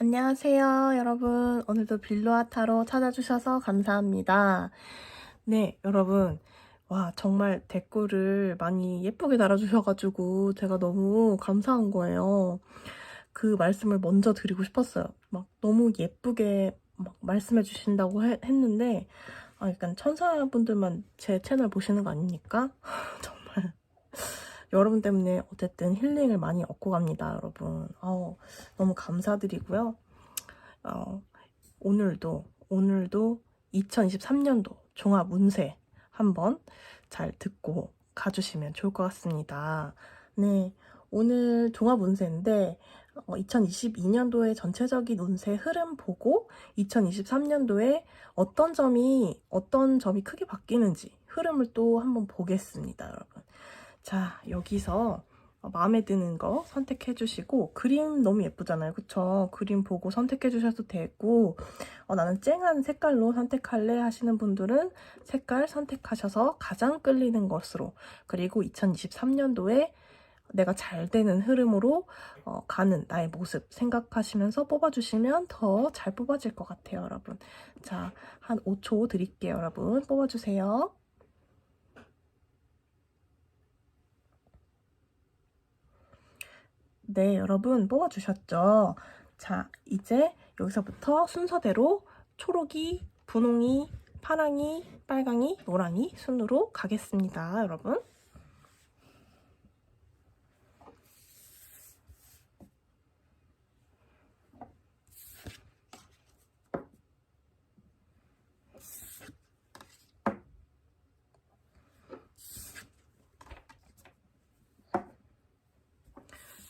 안녕하세요, 여러분. 오늘도 빌로아 타로 찾아주셔서 감사합니다. 네, 여러분. 와, 정말 댓글을 많이 예쁘게 달아주셔가지고 제가 너무 감사한 거예요. 그 말씀을 먼저 드리고 싶었어요. 막 너무 예쁘게 막 말씀해 주신다고 했는데, 약간 천사분들만 제 채널 보시는 거 아닙니까? 정말. 여러분 때문에 어쨌든 힐링을 많이 얻고 갑니다, 여러분. 너무 감사드리고요. 어, 오늘도 2023년도 종합 운세 한번 잘 듣고 가주시면 좋을 것 같습니다. 네, 오늘 종합 운세인데 2022년도의 전체적인 운세 흐름 보고 2023년도에 어떤 점이 크게 바뀌는지 흐름을 또 한번 보겠습니다, 여러분. 자, 여기서 마음에 드는 거 선택해 주시고, 그림 너무 예쁘잖아요, 그쵸? 그림 보고 선택해 주셔도 되고, 나는 쨍한 색깔로 선택할래 하시는 분들은 색깔 선택하셔서 가장 끌리는 것으로, 그리고 2023년도에 내가 잘 되는 흐름으로 가는 나의 모습 생각하시면서 뽑아주시면 더 잘 뽑아질 것 같아요, 여러분. 자, 한 5초 드릴게요, 여러분. 뽑아주세요. 네, 여러분 뽑아주셨죠? 자, 이제 여기서부터 순서대로 초록이, 분홍이, 파랑이, 빨강이, 노랑이 순으로 가겠습니다, 여러분.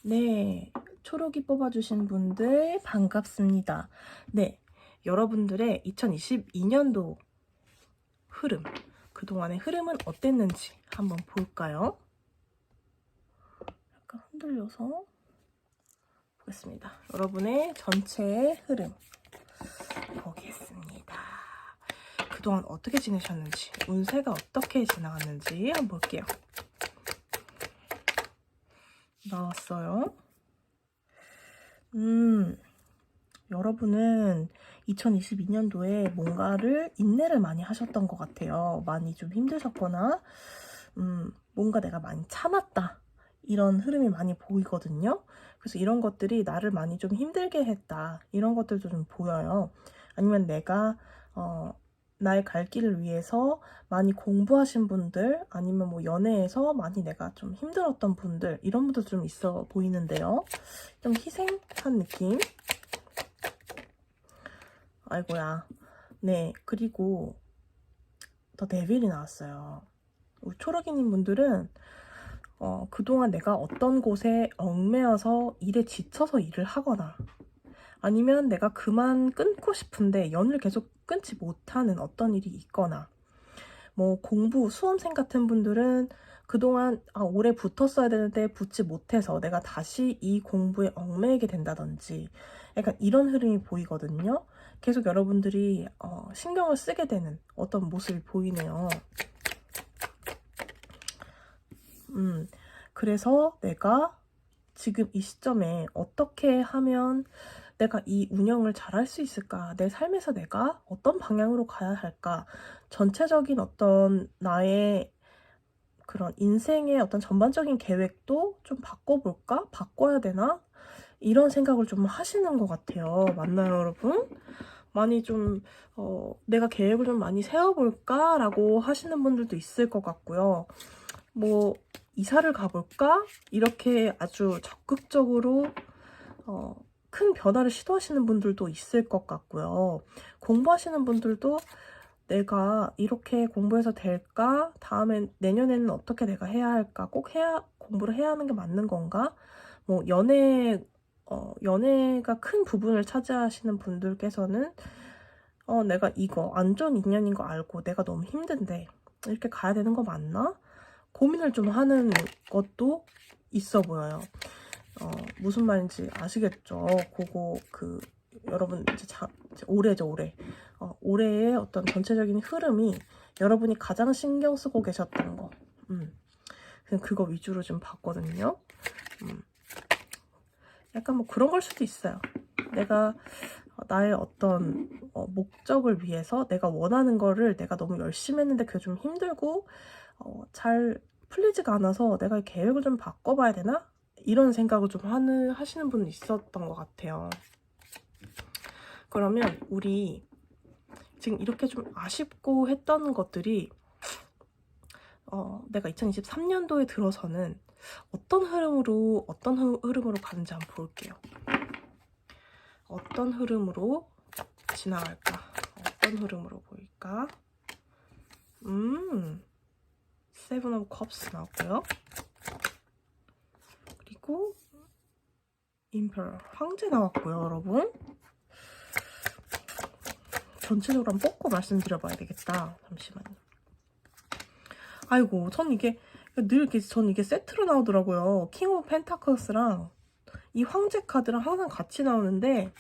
네, 초록이 뽑아주신 분들 반갑습니다. 네, 여러분들의 2022년도 흐름, 그동안의 흐름은 어땠는지 한번 볼까요? 약간 흔들려서 보겠습니다. 여러분의 전체의 흐름 보겠습니다. 그동안 어떻게 지내셨는지, 운세가 어떻게 지나갔는지 한번 볼게요. 나왔어요. 여러분은 2022년도에 뭔가를 인내를 많이 하셨던 것 같아요. 많이 좀 힘드셨거나, 뭔가 내가 많이 참았다. 이런 흐름이 많이 보이거든요. 그래서 이런 것들이 나를 많이 좀 힘들게 했다. 이런 것들도 좀 보여요. 아니면 내가, 나의 갈 길을 위해서 많이 공부하신 분들, 아니면 뭐 연애에서 많이 내가 좀 힘들었던 분들, 이런 분들 좀 있어 보이는데요. 좀 희생한 느낌? 아이고야. 네, 그리고 더 데빌이 나왔어요. 우리 초록이님 분들은 그동안 내가 어떤 곳에 얽매여서 일에 지쳐서 일을 하거나 아니면 내가 그만 끊고 싶은데 연을 계속 끊지 못하는 어떤 일이 있거나 뭐 공부, 수험생 같은 분들은 그동안 오래 붙었어야 되는데 붙지 못해서 내가 다시 이 공부에 얽매이게 된다든지 약간 이런 흐름이 보이거든요. 계속 여러분들이 신경을 쓰게 되는 어떤 모습이 보이네요. 그래서 내가 지금 이 시점에 어떻게 하면 내가 이 운영을 잘 할 수 있을까? 내 삶에서 내가 어떤 방향으로 가야 할까? 전체적인 어떤 나의 그런 인생의 어떤 전반적인 계획도 좀 바꿔볼까? 바꿔야 되나? 이런 생각을 좀 하시는 것 같아요. 맞나요, 여러분? 많이 좀, 내가 계획을 좀 많이 세워볼까? 라고 하시는 분들도 있을 것 같고요. 뭐, 이사를 가볼까? 이렇게 아주 적극적으로, 큰 변화를 시도하시는 분들도 있을 것 같고요. 공부하시는 분들도 내가 이렇게 공부해서 될까? 다음엔 내년에는 어떻게 내가 해야 할까? 꼭 공부를 해야 하는 게 맞는 건가? 뭐 연애가 큰 부분을 차지하시는 분들께서는 내가 이거 안 좋은 인연인 거 알고 내가 너무 힘든데 이렇게 가야 되는 거 맞나? 고민을 좀 하는 것도 있어 보여요. 무슨 말인지 아시겠죠? 여러분 이제 올해죠, 올해. 올해의 어떤 전체적인 흐름이 여러분이 가장 신경 쓰고 계셨던 거. 그냥 그거 위주로 좀 봤거든요. 약간 뭐 그런 걸 수도 있어요. 내가 나의 어떤 목적을 위해서 내가 원하는 거를 내가 너무 열심히 했는데 그게 좀 힘들고 잘 풀리지가 않아서 내가 이 계획을 좀 바꿔봐야 되나? 이런 생각을 좀 하시는 분이 있었던 것 같아요. 그러면 우리 지금 이렇게 좀 아쉽고 했던 것들이 내가 2023년도에 들어서는 어떤 흐름으로 가는지 한번 볼게요. 어떤 흐름으로 지나갈까? 어떤 흐름으로 보일까? 세븐 오브 컵스 나왔고요. 그리고 임페러 황제 나왔고요, 여러분. 전체적으로 한번 뽑고 말씀드려봐야 되겠다. 잠시만요. 아이고, 전 이게 세트로 나오더라고요. 킹 오브 펜타클스랑 이 황제 카드랑 항상 같이 나오는데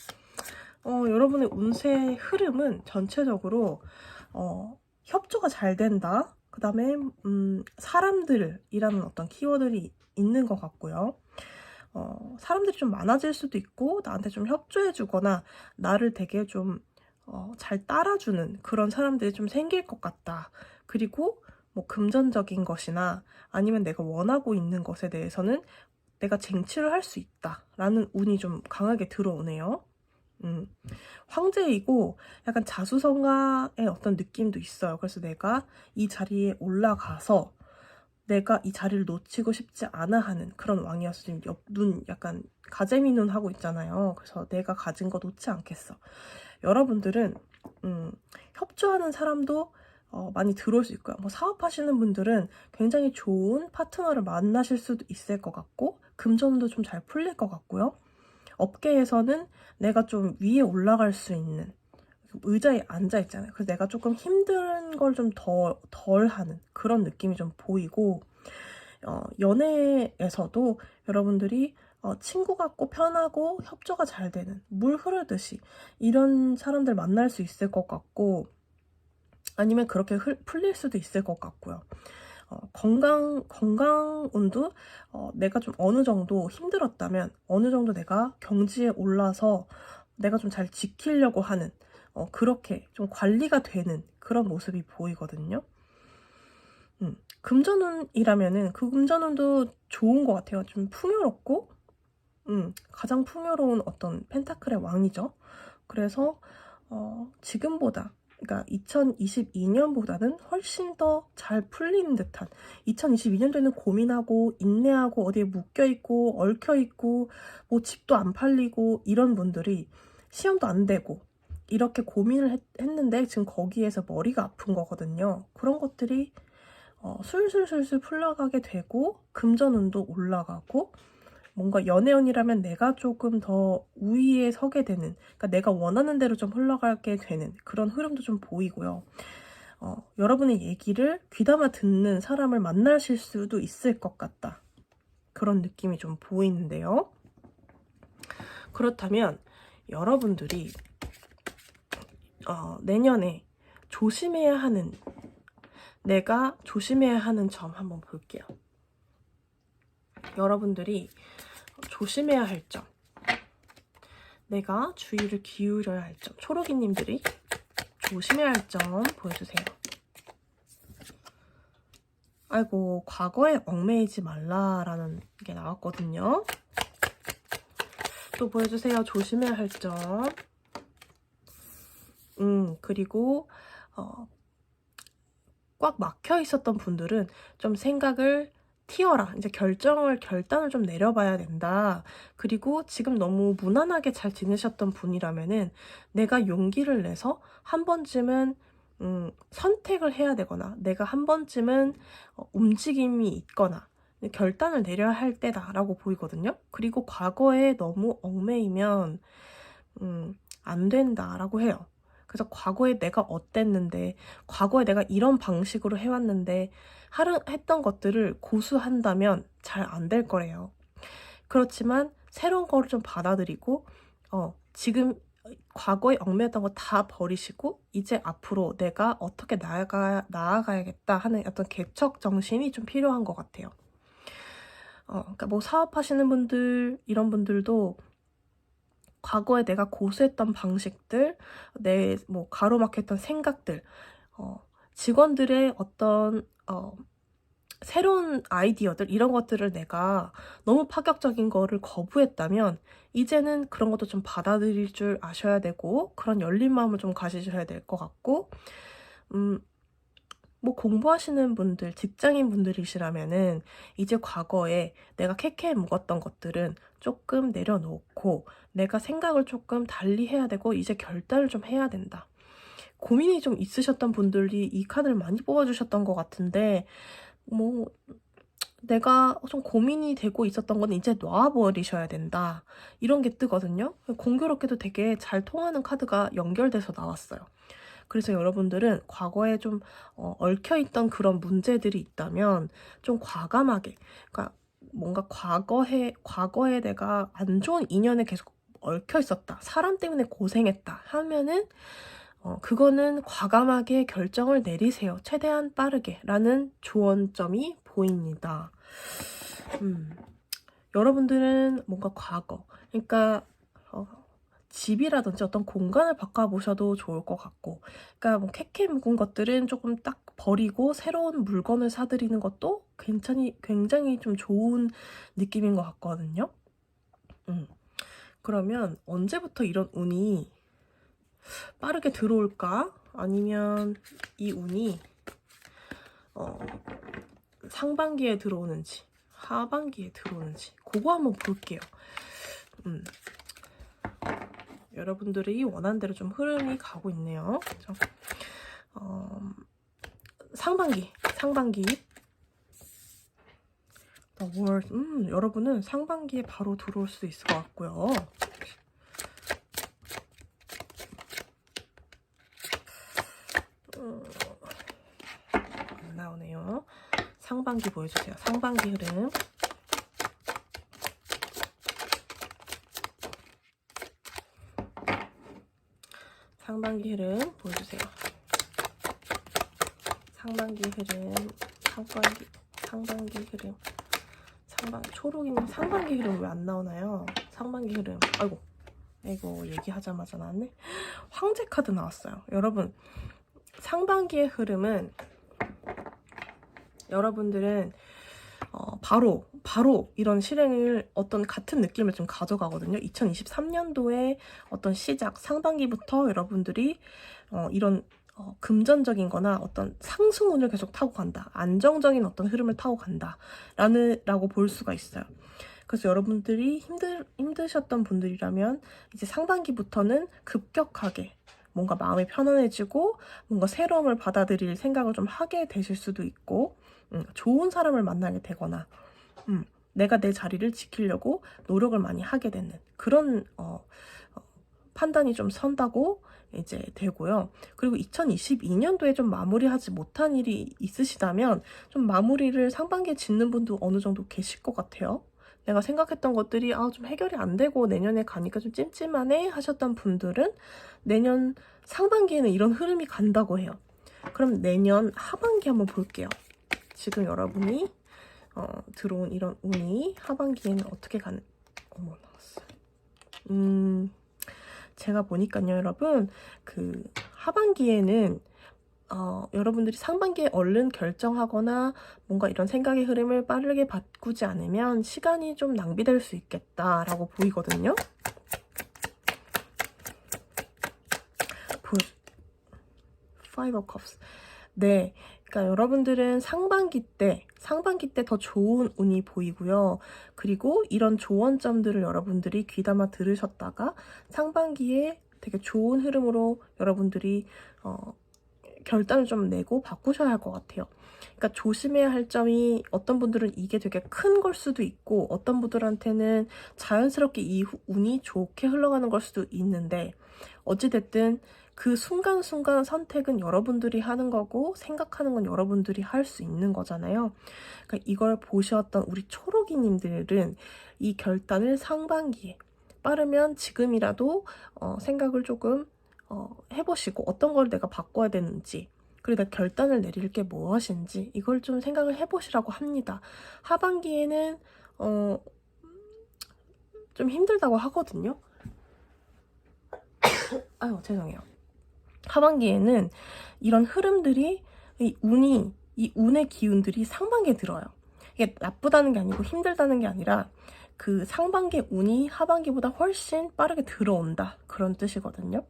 여러분의 운세 흐름은 전체적으로 협조가 잘 된다. 그 다음에 사람들이라는 어떤 키워드들이 있는 것 같고요. 사람들이 좀 많아질 수도 있고 나한테 좀 협조해주거나 나를 되게 좀 잘 따라주는 그런 사람들이 좀 생길 것 같다. 그리고 뭐 금전적인 것이나 아니면 내가 원하고 있는 것에 대해서는 내가 쟁취를 할 수 있다라는 운이 좀 강하게 들어오네요. 황제이고 약간 자수성가의 어떤 느낌도 있어요. 그래서 내가 이 자리에 올라가서 내가 이 자리를 놓치고 싶지 않아 하는 그런 왕이어서 지금 눈 약간 가재미 눈 하고 있잖아요. 그래서 내가 가진 거 놓지 않겠어. 여러분들은 협조하는 사람도 많이 들어올 수 있고요. 뭐 사업하시는 분들은 굉장히 좋은 파트너를 만나실 수도 있을 것 같고 금전도 좀 잘 풀릴 것 같고요. 업계에서는 내가 좀 위에 올라갈 수 있는 의자에 앉아 있잖아요. 그래서 내가 조금 힘든 걸 좀 덜 하는 그런 느낌이 좀 보이고 연애에서도 여러분들이 친구 같고 편하고 협조가 잘 되는 물 흐르듯이 이런 사람들 만날 수 있을 것 같고 아니면 그렇게 풀릴 수도 있을 것 같고요. 건강운도 내가 좀 어느 정도 힘들었다면 어느 정도 내가 경지에 올라서 내가 좀 잘 지키려고 하는 그렇게 좀 관리가 되는 그런 모습이 보이거든요. 금전운이라면은 그 금전운도 좋은 것 같아요. 좀 풍요롭고 가장 풍요로운 어떤 펜타클의 왕이죠. 그래서 지금보다 그러니까 2022년보다는 훨씬 더 잘 풀리는 듯한 2022년도에는 고민하고 인내하고 어디에 묶여있고 얽혀있고 뭐 집도 안 팔리고 이런 분들이 시험도 안 되고 이렇게 고민을 했는데 지금 거기에서 머리가 아픈 거거든요. 그런 것들이 술술술술 풀려가게 되고 금전운도 올라가고 뭔가 연애운이라면 내가 조금 더 우위에 서게 되는 그러니까 내가 원하는 대로 좀 흘러가게 되는 그런 흐름도 좀 보이고요. 여러분의 얘기를 귀담아 듣는 사람을 만나실 수도 있을 것 같다. 그런 느낌이 좀 보이는데요. 그렇다면 여러분들이 내년에 내가 조심해야 하는 점 한번 볼게요. 여러분들이 조심해야 할 점, 내가 주의를 기울여야 할 점, 초록이님들이 조심해야 할 점 보여주세요. 아이고, 과거에 얽매이지 말라라는 게 나왔거든요. 또 보여주세요. 조심해야 할 점. 그리고 꽉 막혀 있었던 분들은 좀 생각을 튀어라. 이제 결단을 좀 내려봐야 된다. 그리고 지금 너무 무난하게 잘 지내셨던 분이라면은 내가 용기를 내서 한 번쯤은 선택을 해야 되거나 내가 한 번쯤은 움직임이 있거나 결단을 내려야 할 때다라고 보이거든요. 그리고 과거에 너무 얽매이면 안 된다라고 해요. 그래서 과거에 내가 어땠는데 과거에 내가 이런 방식으로 해왔는데 했던 것들을 고수한다면 잘 안 될 거래요. 그렇지만 새로운 거를 좀 받아들이고 지금 과거에 얽매였던 거 다 버리시고 이제 앞으로 내가 어떻게 나아가야겠다 하는 어떤 개척 정신이 좀 필요한 것 같아요. 그러니까 뭐 사업하시는 분들 이런 분들도 과거에 내가 고수했던 방식들, 내 뭐 가로막혔던 생각들, 직원들의 어떤 새로운 아이디어들 이런 것들을 내가 너무 파격적인 거를 거부했다면 이제는 그런 것도 좀 받아들일 줄 아셔야 되고 그런 열린 마음을 좀 가지셔야 될 것 같고 뭐 공부하시는 분들, 직장인 분들이시라면은 이제 과거에 내가 캐캐 묵었던 것들은 조금 내려놓고 내가 생각을 조금 달리 해야 되고 이제 결단을 좀 해야 된다. 고민이 좀 있으셨던 분들이 이 카드를 많이 뽑아주셨던 것 같은데 뭐 내가 좀 고민이 되고 있었던 건 이제 놔버리셔야 된다. 이런 게 뜨거든요. 공교롭게도 되게 잘 통하는 카드가 연결돼서 나왔어요. 그래서 여러분들은 과거에 좀 얽혀있던 그런 문제들이 있다면 좀 과감하게, 그러니까 뭔가 과거에 내가 안 좋은 인연에 계속 얽혀 있었다. 사람 때문에 고생했다 하면은 그거는 과감하게 결정을 내리세요. 최대한 빠르게 라는 조언점이 보입니다. 여러분들은 뭔가 과거, 그러니까 집이라든지 어떤 공간을 바꿔보셔도 좋을 것 같고, 그러니까 뭐 캐캐 묵은 것들은 조금 딱 버리고 새로운 물건을 사들이는 것도 굉장히 좀 좋은 느낌인 것 같거든요. 그러면 언제부터 이런 운이 빠르게 들어올까? 아니면 이 운이 상반기에 들어오는지 하반기에 들어오는지 그거 한번 볼게요. 여러분들이 원하는 대로 좀 흐름이 가고 있네요. 그렇죠? 상반기 여러분은 상반기에 바로 들어올 수도 있을 것 같고요. 안 나오네요. 상반기 보여주세요. 상반기 흐름. 상반기 흐름 보여주세요. 상반기 흐름, 상반기 흐름, 초록이님 상반기 흐름 왜 안 나오나요? 상반기 흐름, 아이고 얘기하자마자 나왔네. 황제 카드 나왔어요. 여러분, 상반기의 흐름은 여러분들은 바로 이런 실행을 어떤 같은 느낌을 좀 가져가거든요. 2023년도에 어떤 시작, 상반기부터 여러분들이 이런 금전적인 거나 어떤 상승운을 계속 타고 간다. 안정적인 어떤 흐름을 타고 간다. 라고 볼 수가 있어요. 그래서 여러분들이 힘드셨던 분들이라면 이제 상반기부터는 급격하게 뭔가 마음이 편안해지고 뭔가 새로움을 받아들일 생각을 좀 하게 되실 수도 있고 좋은 사람을 만나게 되거나 내가 내 자리를 지키려고 노력을 많이 하게 되는 그런 판단이 좀 선다고 이제 되고요. 그리고 2022년도에 좀 마무리하지 못한 일이 있으시다면 좀 마무리를 상반기에 짓는 분도 어느 정도 계실 것 같아요. 내가 생각했던 것들이 좀 해결이 안 되고 내년에 가니까 좀 찜찜하네 하셨던 분들은 내년 상반기에는 이런 흐름이 간다고 해요. 그럼 내년 하반기 한번 볼게요. 지금 여러분이 들어온 이런 운이 하반기에는 어떻게 가는 나왔어요. 제가 보니까요, 여러분, 그 하반기에는 여러분들이 상반기에 얼른 결정하거나 뭔가 이런 생각의 흐름을 빠르게 바꾸지 않으면 시간이 좀 낭비될 수 있겠다라고 보이거든요. Five of Cups. 네, 그러니까 여러분들은 상반기 때 더 좋은 운이 보이고요. 그리고 이런 조언점들을 여러분들이 귀담아 들으셨다가 상반기에 되게 좋은 흐름으로 여러분들이 결단을 좀 내고 바꾸셔야 할 것 같아요. 그러니까 조심해야 할 점이 어떤 분들은 이게 되게 큰 걸 수도 있고 어떤 분들한테는 자연스럽게 이 운이 좋게 흘러가는 걸 수도 있는데 어찌됐든 그 순간순간 선택은 여러분들이 하는 거고 생각하는 건 여러분들이 할 수 있는 거잖아요. 그러니까 이걸 보셨던 우리 초록이님들은 이 결단을 상반기에 빠르면 지금이라도 생각을 조금 해보시고 어떤 걸 내가 바꿔야 되는지 그리고 내가 결단을 내릴 게 무엇인지 이걸 좀 생각을 해보시라고 합니다. 하반기에는 좀 힘들다고 하거든요. 아유, 죄송해요. 하반기에는 이런 흐름들이, 이 운의 기운들이 상반기에 들어요. 이게 나쁘다는 게 아니고 힘들다는 게 아니라 그 상반기 운이 하반기보다 훨씬 빠르게 들어온다, 그런 뜻이거든요.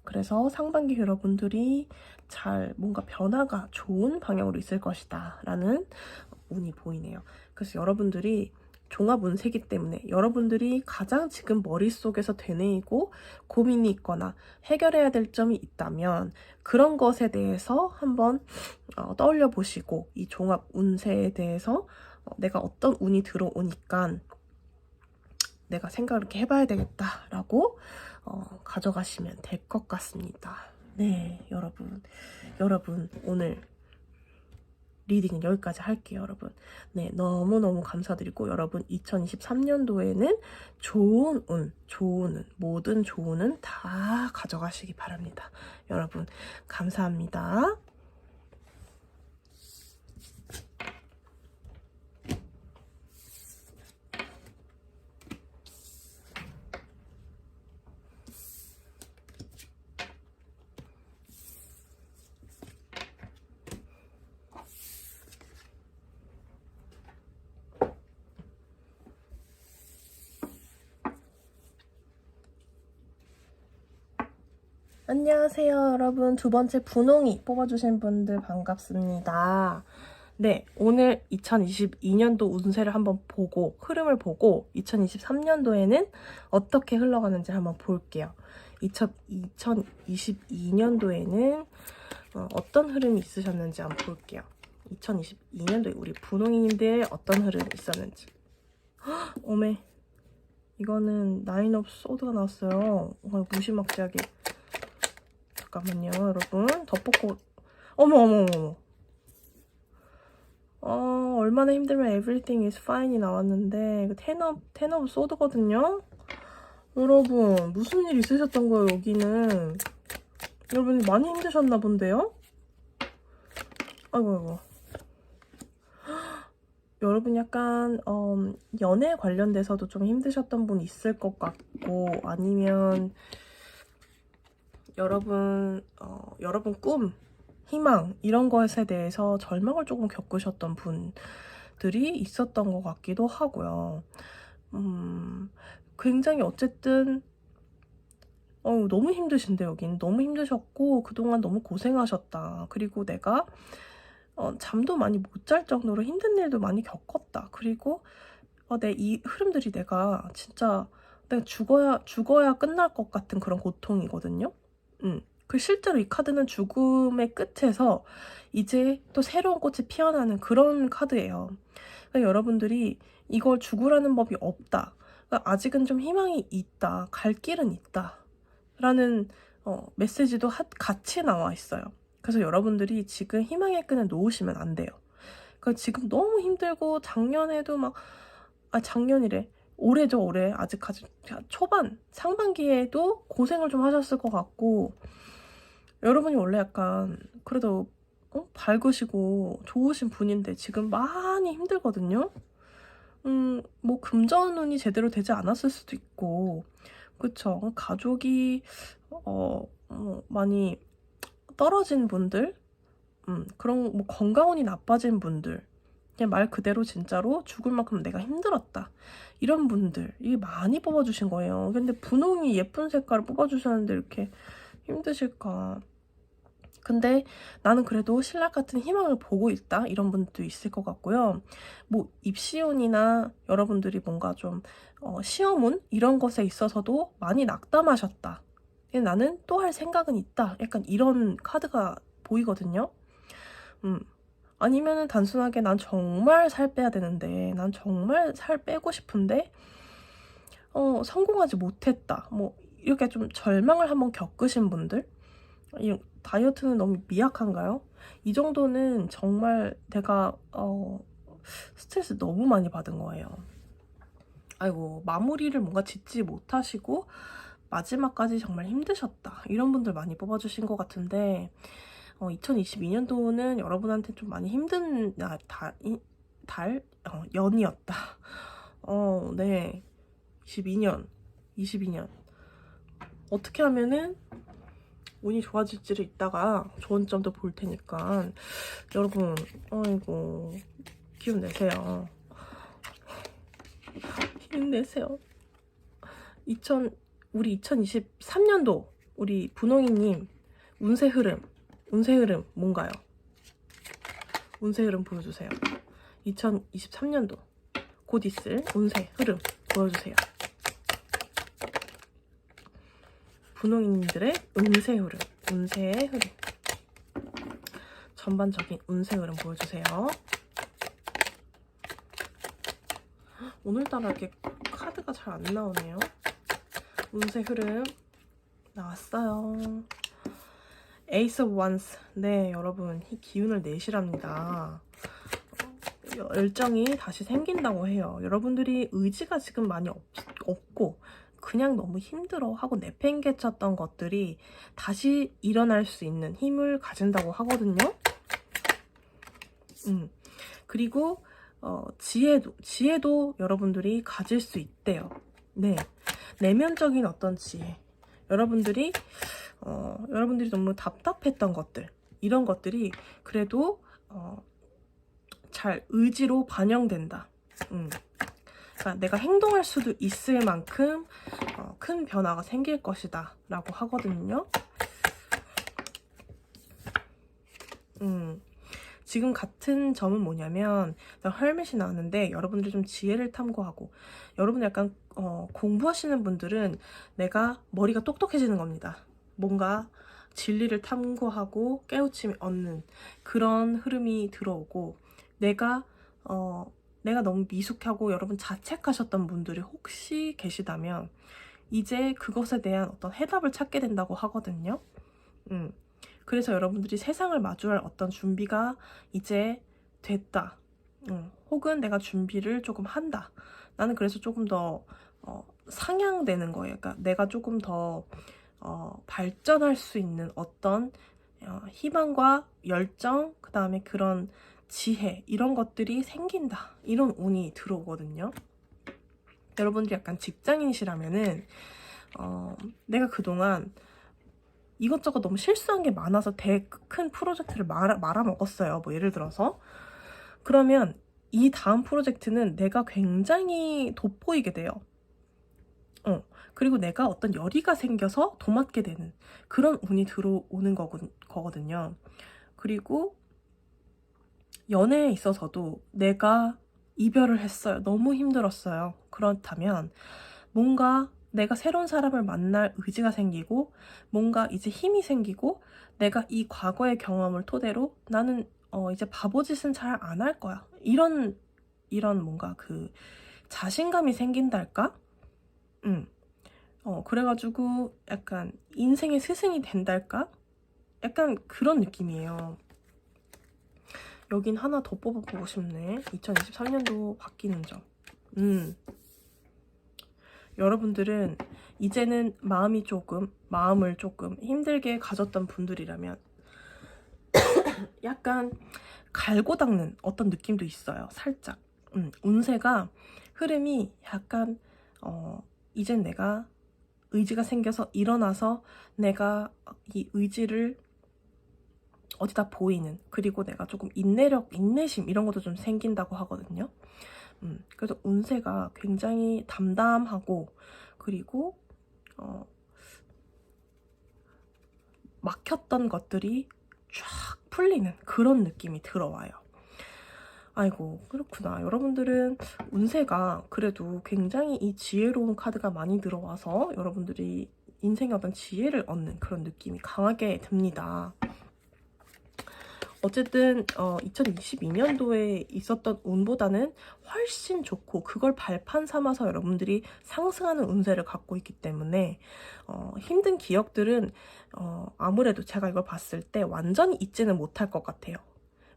그래서 상반기 여러분들이 잘 뭔가 변화가 좋은 방향으로 있을 것이다 라는 운이 보이네요. 그래서 여러분들이 종합 운세기 때문에 여러분들이 가장 지금 머릿속에서 되뇌이고 고민이 있거나 해결해야 될 점이 있다면 그런 것에 대해서 한번 떠올려 보시고, 이 종합 운세에 대해서 내가 어떤 운이 들어오니까 내가 생각을 이렇게 해봐야 되겠다라고 가져가시면 될 것 같습니다. 네, 여러분 오늘 리딩은 여기까지 할게요, 여러분. 네, 너무너무 감사드리고, 여러분 2023년도에는 좋은 운, 모든 좋은 운 다 가져가시기 바랍니다. 여러분 감사합니다. 안녕하세요, 여러분. 두 번째 분홍이 뽑아주신 분들 반갑습니다. 네, 오늘 2022년도 운세를 한번 보고, 흐름을 보고 2023년도에는 어떻게 흘러가는지 한번 볼게요. 2022년도에는 어떤 흐름이 있으셨는지 한번 볼게요. 2022년도에 우리 분홍이님들 어떤 흐름이 있었는지. 헉, 오메, 이거는 나인 오브 소드가 나왔어요. 무시막지하게. 잠깐만요, 여러분. 덧붙고. 어머. 얼마나 힘들면 everything is fine이 나왔는데, 이거 텐 오브 소드거든요? 여러분, 무슨 일 있으셨던 거예요, 여기는? 여러분, 많이 힘드셨나 본데요? 아이고. 여러분 약간, 연애 관련돼서도 좀 힘드셨던 분 있을 것 같고, 아니면, 여러분 꿈, 희망 이런 것에 대해서 절망을 조금 겪으셨던 분들이 있었던 것 같기도 하고요. 굉장히 어쨌든 너무 힘드신데, 여긴 너무 힘드셨고 그동안 너무 고생하셨다. 그리고 내가 잠도 많이 못 잘 정도로 힘든 일도 많이 겪었다. 그리고 이 흐름들이 내가 진짜 내가 죽어야 끝날 것 같은 그런 고통이거든요. 그 실제로 이 카드는 죽음의 끝에서 이제 또 새로운 꽃이 피어나는 그런 카드예요. 그러니까 여러분들이 이걸 죽으라는 법이 없다, 그러니까 아직은 좀 희망이 있다, 갈 길은 있다 라는 메시지도 같이 나와 있어요. 그래서 여러분들이 지금 희망의 끈을 놓으시면 안 돼요. 그러니까 지금 너무 힘들고 작년에도 작년이래. 올해죠, 올해. 아직까지 초반, 상반기에도 고생을 좀 하셨을 것 같고, 여러분이 원래 약간 그래도 밝으시고 좋으신 분인데 지금 많이 힘들거든요. 뭐 금전운이 제대로 되지 않았을 수도 있고, 그쵸? 가족이 많이 떨어진 분들, 그런 뭐 건강운이 나빠진 분들, 그냥 말 그대로 진짜로 죽을 만큼 내가 힘들었다, 이런 분들이 많이 뽑아주신 거예요. 근데 분홍이 예쁜 색깔을 뽑아주셨는데 이렇게 힘드실까? 근데 나는 그래도 신락 같은 희망을 보고 있다, 이런 분도 있을 것 같고요. 뭐 입시운이나 여러분들이 뭔가 좀 시험운 이런 것에 있어서도 많이 낙담하셨다, 나는 또 할 생각은 있다, 약간 이런 카드가 보이거든요. 아니면은 단순하게 난 정말 살 빼야 되는데, 난 정말 살 빼고 싶은데 성공하지 못했다, 뭐 이렇게 좀 절망을 한번 겪으신 분들, 이 다이어트는 너무 미약한가요? 이 정도는 정말 내가 스트레스 너무 많이 받은 거예요. 아이고, 마무리를 뭔가 짓지 못하시고 마지막까지 정말 힘드셨다, 이런 분들 많이 뽑아주신 것 같은데, 2022년도는 여러분한테 좀 많이 힘든 연이었다. 네. 22년 어떻게 하면은 운이 좋아질지를 이따가 좋은 점도 볼 테니까 여러분, 아이고, 기운 내세요. 힘내세요. 우리 2023년도 우리 분홍이님 운세 흐름 뭔가요? 운세 흐름 보여주세요. 2023년도 곧 있을 운세 흐름 보여주세요. 분홍이님들의 운세 흐름 전반적인 운세 흐름 보여주세요. 오늘따라 이렇게 카드가 잘 안 나오네요. 운세 흐름 나왔어요. 에이스 오브 원스. 네, 여러분, 이 기운을 내시랍니다. 열정이 다시 생긴다고 해요. 여러분들이 의지가 지금 많이 없고 그냥 너무 힘들어 하고 내팽개쳤던 것들이 다시 일어날 수 있는 힘을 가진다고 하거든요. 그리고 지혜도 여러분들이 가질 수 있대요. 네, 내면적인 어떤 지혜, 여러분들이 너무 답답했던 것들, 이런 것들이 그래도 잘 의지로 반영된다. 그러니까 내가 행동할 수도 있을 만큼 큰 변화가 생길 것이다 라고 하거든요. 지금 같은 점은 뭐냐면 헬멧이 나왔는데 여러분들이 좀 지혜를 탐구하고, 여러분 약간 공부하시는 분들은 내가 머리가 똑똑해지는 겁니다. 뭔가 진리를 탐구하고 깨우침을 얻는 그런 흐름이 들어오고, 내가 너무 미숙하고 여러분 자책하셨던 분들이 혹시 계시다면 이제 그것에 대한 어떤 해답을 찾게 된다고 하거든요. 그래서 여러분들이 세상을 마주할 어떤 준비가 이제 됐다. 혹은 내가 준비를 조금 한다. 나는 그래서 조금 더 상향되는 거예요. 그러니까 내가 조금 더 발전할 수 있는 어떤 희망과 열정, 그 다음에 그런 지혜, 이런 것들이 생긴다. 이런 운이 들어오거든요. 여러분들이 약간 직장인이시라면은 내가 그동안 이것저것 너무 실수한 게 많아서 큰 프로젝트를 말아먹었어요. 뭐 예를 들어서. 그러면 이 다음 프로젝트는 내가 굉장히 돋보이게 돼요. 그리고 내가 어떤 열의가 생겨서 도맡게 되는 그런 운이 들어오는 거거든요. 그리고 연애에 있어서도 내가 이별을 했어요. 너무 힘들었어요. 그렇다면 뭔가 내가 새로운 사람을 만날 의지가 생기고, 뭔가 이제 힘이 생기고, 내가 이 과거의 경험을 토대로 나는 이제 바보짓은 잘 안 할 거야. 이런 뭔가 그 자신감이 생긴달까? 그래가지고 약간 인생의 스승이 된달까? 약간 그런 느낌이에요. 여긴 하나 더 뽑아보고 싶네. 2023년도 바뀌는 점. 여러분들은 이제는 마음을 조금 힘들게 가졌던 분들이라면 약간 갈고 닦는 어떤 느낌도 있어요. 살짝. 운세가 흐름이 약간 이젠 내가 의지가 생겨서 일어나서 내가 이 의지를 어디다 보이는, 그리고 내가 조금 인내심 이런 것도 좀 생긴다고 하거든요. 그래서 운세가 굉장히 담담하고, 그리고 막혔던 것들이 쫙 풀리는 그런 느낌이 들어와요. 아이고, 그렇구나. 여러분들은 운세가 그래도 굉장히 이 지혜로운 카드가 많이 들어와서 여러분들이 인생의 어떤 지혜를 얻는 그런 느낌이 강하게 듭니다. 어쨌든 2022년도에 있었던 운보다는 훨씬 좋고, 그걸 발판 삼아서 여러분들이 상승하는 운세를 갖고 있기 때문에 힘든 기억들은 아무래도 제가 이걸 봤을 때 완전히 잊지는 못할 것 같아요.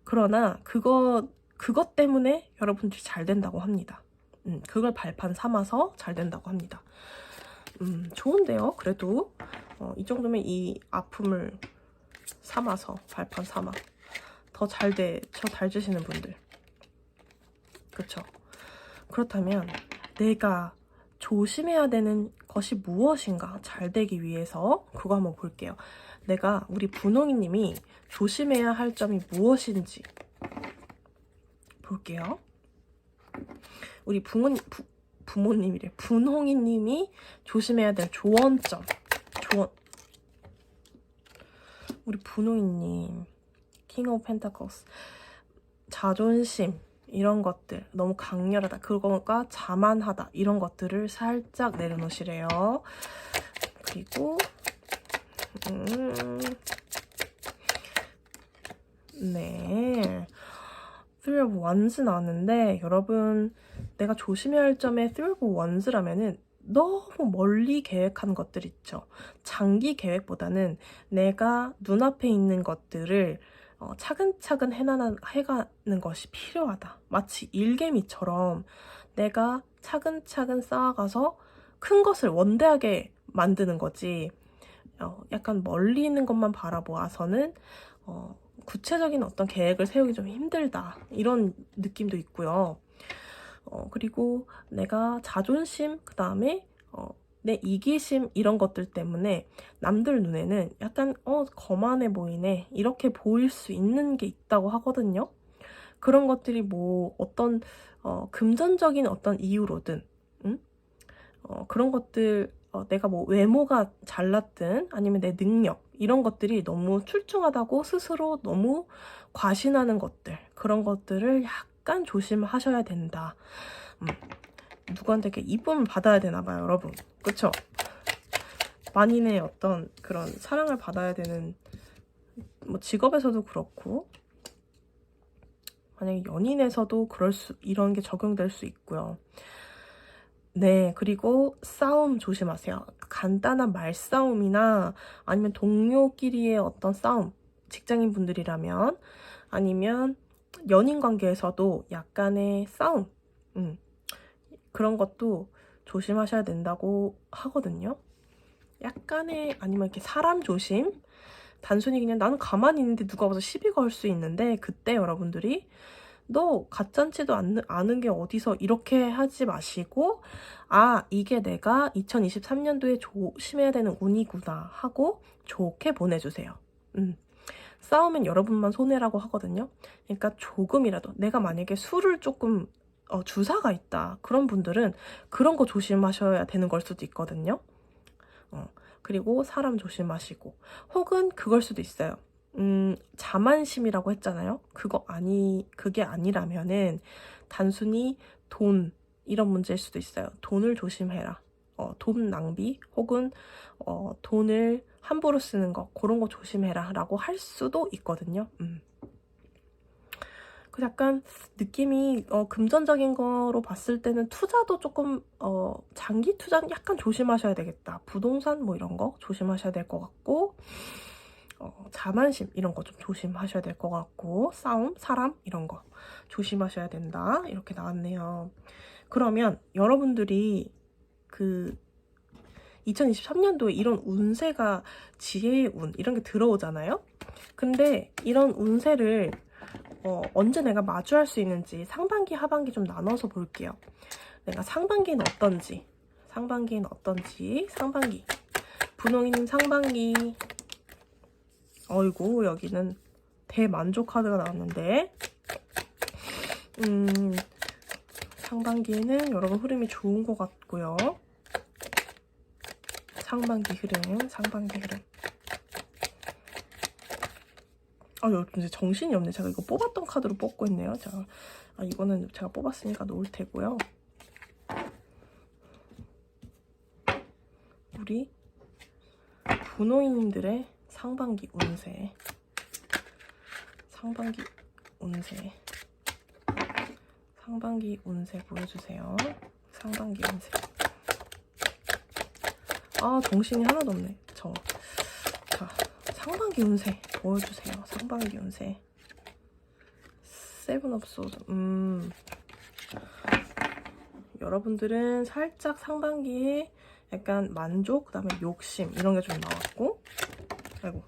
그러나 그것 때문에 여러분들이 잘 된다고 합니다. 그걸 발판 삼아서 잘 된다고 합니다. 좋은데요. 그래도 이 정도면 이 아픔을 삼아서, 발판 삼아 더 잘 되시는 분들, 그쵸? 그렇다면 내가 조심해야 되는 것이 무엇인가 잘 되기 위해서 그거 한번 볼게요. 내가 우리 분홍이님이 조심해야 할 점이 무엇인지 볼게요. 우리 부모님이래. 분홍이님이 조심해야 될 조언점. 우리 분홍이님 킹 오브 펜타클스 자존심 이런 것들 너무 강렬하다 그거가 자만하다 이런 것들을 살짝 내려놓으시래요. 그리고 네 Three of Wands 나왔는데 여러분 내가 조심해야 할 점에 Three of Wands라면은 너무 멀리 계획한 것들 있죠. 장기 계획보다는 내가 눈앞에 있는 것들을 차근차근 해가는 것이 필요하다. 마치 일개미처럼 내가 차근차근 쌓아가서 큰 것을 원대하게 만드는 거지. 약간 멀리 있는 것만 바라보아서는 구체적인 어떤 계획을 세우기 좀 힘들다. 이런 느낌도 있고요. 그리고 내가 자존심, 그 다음에 내 이기심 이런 것들 때문에 남들 눈에는 약간 거만해 보이네 이렇게 보일 수 있는 게 있다고 하거든요. 그런 것들이 뭐 어떤 금전적인 어떤 이유로든 그런 것들 내가 뭐 외모가 잘났든 아니면 내 능력 이런 것들이 너무 출중하다고 스스로 너무 과신하는 것들 그런 것들을 약간 조심하셔야 된다. 누구한테 이렇게 이쁨을 받아야 되나 봐요, 여러분. 그쵸? 만인의 어떤 그런 사랑을 받아야 되는 뭐 직업에서도 그렇고 만약에 연인에서도 이런 게 적용될 수 있고요. 네, 그리고 싸움 조심하세요. 간단한 말싸움이나 아니면 동료끼리의 어떤 싸움, 직장인 분들이라면 아니면 연인 관계에서도 약간의 싸움, 그런 것도 조심하셔야 된다고 하거든요. 약간의 아니면 이렇게 사람 조심, 단순히 그냥 나는 가만히 있는데 누가 와서 시비 걸 수 있는데 그때 여러분들이 너 가짠지도 않은 게 어디서 이렇게 하지 마시고 이게 내가 2023년도에 조심해야 되는 운이구나 하고 좋게 보내주세요. 싸우면 여러분만 손해라고 하거든요. 그러니까 조금이라도 내가 만약에 술을 조금 주사가 있다 그런 분들은 그런 거 조심하셔야 되는 걸 수도 있거든요. 그리고 사람 조심하시고 혹은 그걸 수도 있어요. 자만심이라고 했잖아요. 그게 아니라면은 단순히 돈 이런 문제일 수도 있어요. 돈을 조심해라. 돈 낭비 혹은 돈을 함부로 쓰는 거 그런 거 조심해라 라고 할 수도 있거든요. 그 약간 느낌이 금전적인 거로 봤을 때는 투자도 조금 장기 투자는 약간 조심하셔야 되겠다. 부동산 뭐 이런 거 조심하셔야 될 것 같고 자만심 이런 거 좀 조심하셔야 될 것 같고 싸움, 사람 이런 거 조심하셔야 된다. 이렇게 나왔네요. 그러면 여러분들이 그 2023년도에 이런 운세가 지혜의 운 이런 게 들어오잖아요. 근데 이런 운세를 언제 내가 마주할 수 있는지 상반기, 하반기 좀 나눠서 볼게요. 내가 상반기는 어떤지 상반기 분홍이님 상반기 어이구 여기는 대만족 카드가 나왔는데 상반기에는 여러분 흐름이 좋은 것 같고요. 상반기 흐름 이제 정신이 없네. 제가 이거 뽑았던 카드로 뽑고 있네요. 이거는 제가 뽑았으니까 놓을 테고요. 우리 분호이님들의 상반기 운세 보여주세요. 상반기 운세. 정신이 하나도 없네. 자, 상반기 운세 보여주세요. 상반기 운세. 세븐 업 소드. 여러분들은 살짝 상반기에 약간 만족, 그 다음에 욕심 이런 게 좀 나왔고, 그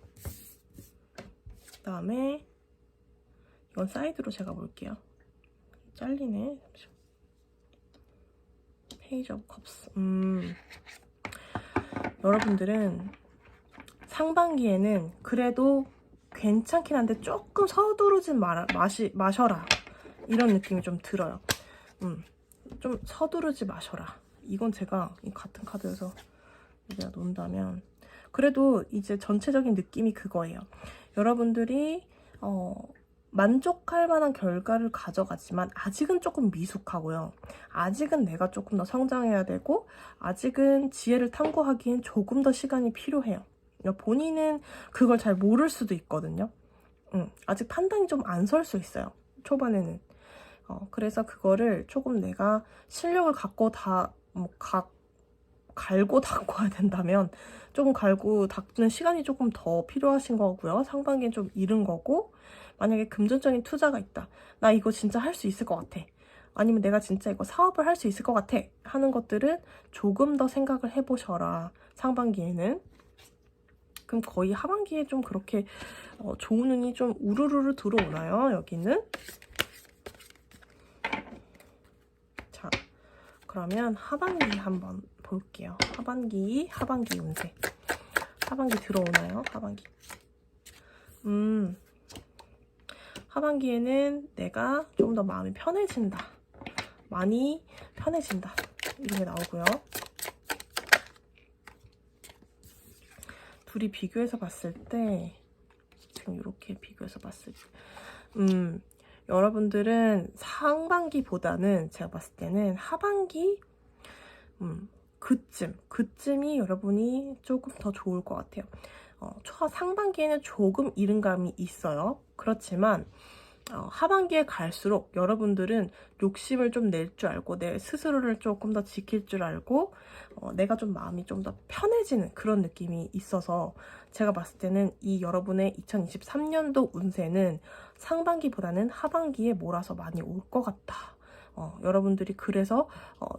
다음에 이건 사이드로 제가 볼게요. 잘리네. 페이지 오브 컵스. 여러분들은 상반기에는 그래도 괜찮긴 한데 조금 서두르지 마셔라. 이런 느낌이 좀 들어요. 좀 서두르지 마셔라. 이건 제가 같은 카드여서 여기다 놓는다면 그래도 이제 전체적인 느낌이 그거예요. 여러분들이 만족할 만한 결과를 가져가지만 아직은 조금 미숙하고요. 아직은 내가 조금 더 성장해야 되고 아직은 지혜를 탐구하기엔 조금 더 시간이 필요해요. 본인은 그걸 잘 모를 수도 있거든요. 아직 판단이 좀 안 설 수 있어요. 초반에는. 그래서 그거를 조금 내가 실력을 갖고 갈고 닦아야 된다면 조금 갈고 닦는 시간이 조금 더 필요하신 거고요. 상반기엔 좀 이른 거고, 만약에 금전적인 투자가 있다. 나 이거 진짜 할 수 있을 것 같아. 아니면 내가 진짜 이거 사업을 할 수 있을 것 같아. 하는 것들은 조금 더 생각을 해보셔라. 상반기에는. 그럼 거의 하반기에 좀 그렇게 좋은 운이 좀 우르르르 들어오나요? 여기는. 자, 그러면 하반기 한번 볼게요. 하반기 운세. 하반기 들어오나요? 하반기. 하반기에는 내가 좀 더 마음이 편해진다. 많이 편해진다. 이런 게 나오고요. 둘이 비교해서 봤을 때 지금 이렇게 비교해서 봤을 때 여러분들은 상반기보다는 제가 봤을 때는 하반기 그쯤이 여러분이 조금 더 좋을 것 같아요. 상반기에는 조금 이른 감이 있어요. 그렇지만 하반기에 갈수록 여러분들은 욕심을 좀 낼 줄 알고 내 스스로를 조금 더 지킬 줄 알고 내가 좀 마음이 좀 더 편해지는 그런 느낌이 있어서 제가 봤을 때는 이 여러분의 2023년도 운세는 상반기보다는 하반기에 몰아서 많이 올 것 같다. 여러분들이 그래서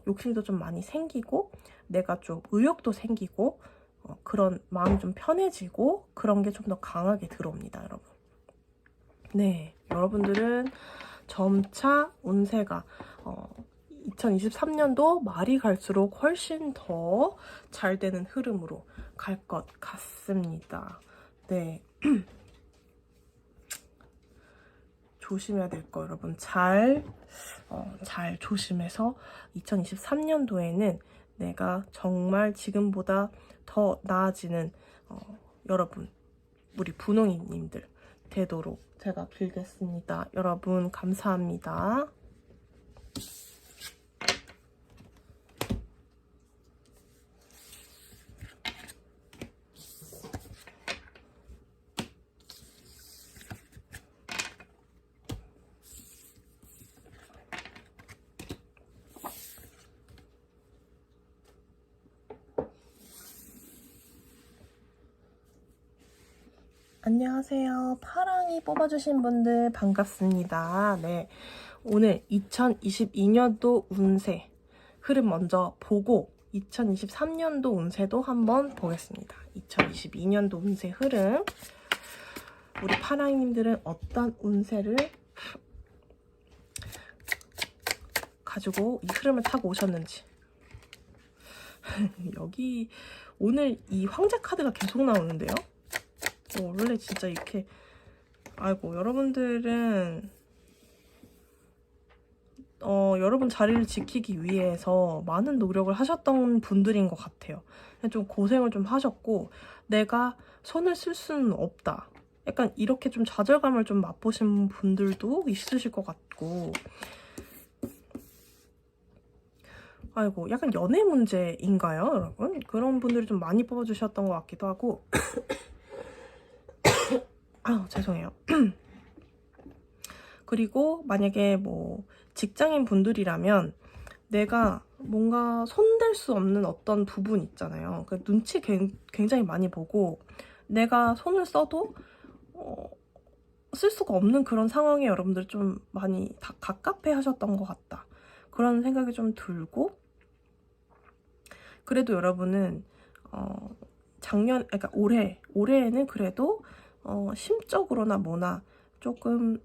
욕심도 좀 많이 생기고 내가 좀 의욕도 생기고 그런 마음이 좀 편해지고 그런 게 좀 더 강하게 들어옵니다, 여러분. 네, 여러분들은 점차 운세가 2023년도 말이 갈수록 훨씬 더 잘 되는 흐름으로 갈 것 같습니다. 네. 조심해야 될 거 여러분 잘 조심해서 2023년도에는 내가 정말 지금보다 더 나아지는 여러분 우리 분홍이님들 되도록 제가 빌겠습니다. 여러분 감사합니다. 안녕하세요. 파랑이 뽑아주신 분들 반갑습니다. 네, 오늘 2022년도 운세 흐름 먼저 보고 2023년도 운세도 한번 보겠습니다. 2022년도 운세 흐름 우리 파랑이님들은 어떤 운세를 가지고 이 흐름을 타고 오셨는지 여기 오늘 이 황제 카드가 계속 나오는데요. 원래 진짜 이렇게 아이고 여러분들은 여러분 자리를 지키기 위해서 많은 노력을 하셨던 분들인 것 같아요. 좀 고생을 좀 하셨고 내가 손을 쓸 수는 없다. 약간 이렇게 좀 좌절감을 좀 맛보신 분들도 있으실 것 같고 아이고 약간 연애 문제인가요, 여러분? 그런 분들이 좀 많이 뽑아주셨던 것 같기도 하고 아우 죄송해요. 그리고 만약에 뭐 직장인 분들이라면 내가 뭔가 손댈 수 없는 어떤 부분 있잖아요. 그 눈치 굉장히 많이 보고 내가 손을 써도 쓸 수가 없는 그런 상황에 여러분들 좀 많이 갑갑해 하셨던 것 같다. 그런 생각이 좀 들고 그래도 여러분은 그러니까 올해에는 그래도 심적으로나 뭐나 조금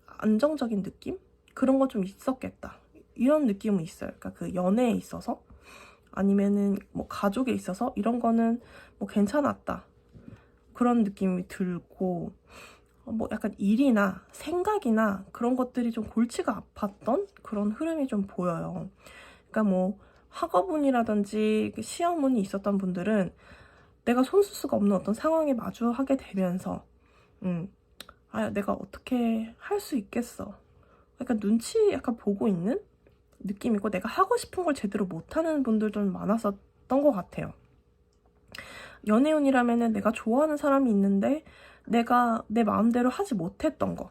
안정적인 느낌? 그런 거 좀 있었겠다. 이런 느낌은 있어요. 그러니까 그 연애에 있어서 아니면은 뭐 가족에 있어서 이런 거는 뭐 괜찮았다. 그런 느낌이 들고 뭐 약간 일이나 생각이나 그런 것들이 좀 골치가 아팠던 그런 흐름이 좀 보여요. 그러니까 뭐 학업운이라든지 시험운이 있었던 분들은 내가 손쓸 수가 없는 어떤 상황에 마주하게 되면서 내가 어떻게 할 수 있겠어. 약간 눈치 약간 보고 있는 느낌이고 내가 하고 싶은 걸 제대로 못하는 분들도 많았었던 것 같아요. 연애운이라면은 내가 좋아하는 사람이 있는데 내가 내 마음대로 하지 못했던 거,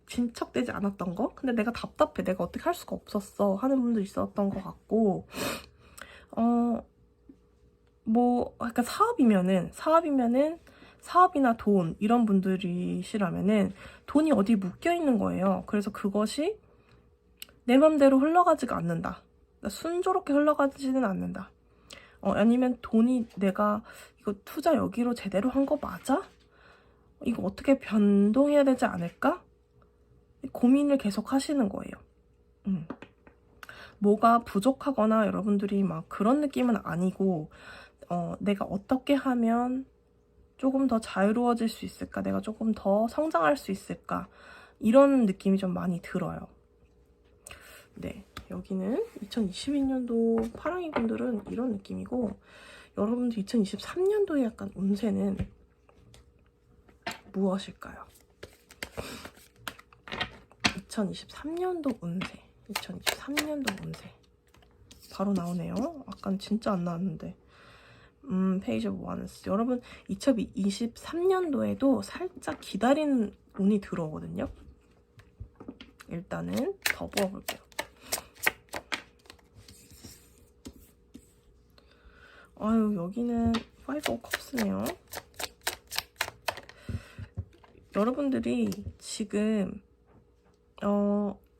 진척되지 않았던 거, 근데 내가 답답해, 내가 어떻게 할 수가 없었어 하는 분도 있었던 것 같고, 뭐 약간 사업이면은 사업이나 돈 이런 분들이시라면은 돈이 어디 묶여 있는 거예요. 그래서 그것이 내 맘대로 흘러가지가 않는다. 순조롭게 흘러가지는 않는다. 아니면 돈이 내가 이거 투자 여기로 제대로 한 거 맞아? 이거 어떻게 변동해야 되지 않을까? 고민을 계속 하시는 거예요. 뭐가 부족하거나 여러분들이 막 그런 느낌은 아니고 내가 어떻게 하면 조금 더 자유로워질 수 있을까? 내가 조금 더 성장할 수 있을까? 이런 느낌이 좀 많이 들어요. 네, 여기는 2022년도 파랑이 분들은 이런 느낌이고, 여러분들 2023년도에 약간 운세는 무엇일까요? 2023년도 운세. 바로 나오네요. 아까 진짜 안 나왔는데. 페이지 오브 원스. 여러분 2023년도에도 살짝 기다리는 운이 들어오거든요. 일단은 더 뽑아볼게요. 아유, 여기는 5 of cups네요. 여러분들이 지금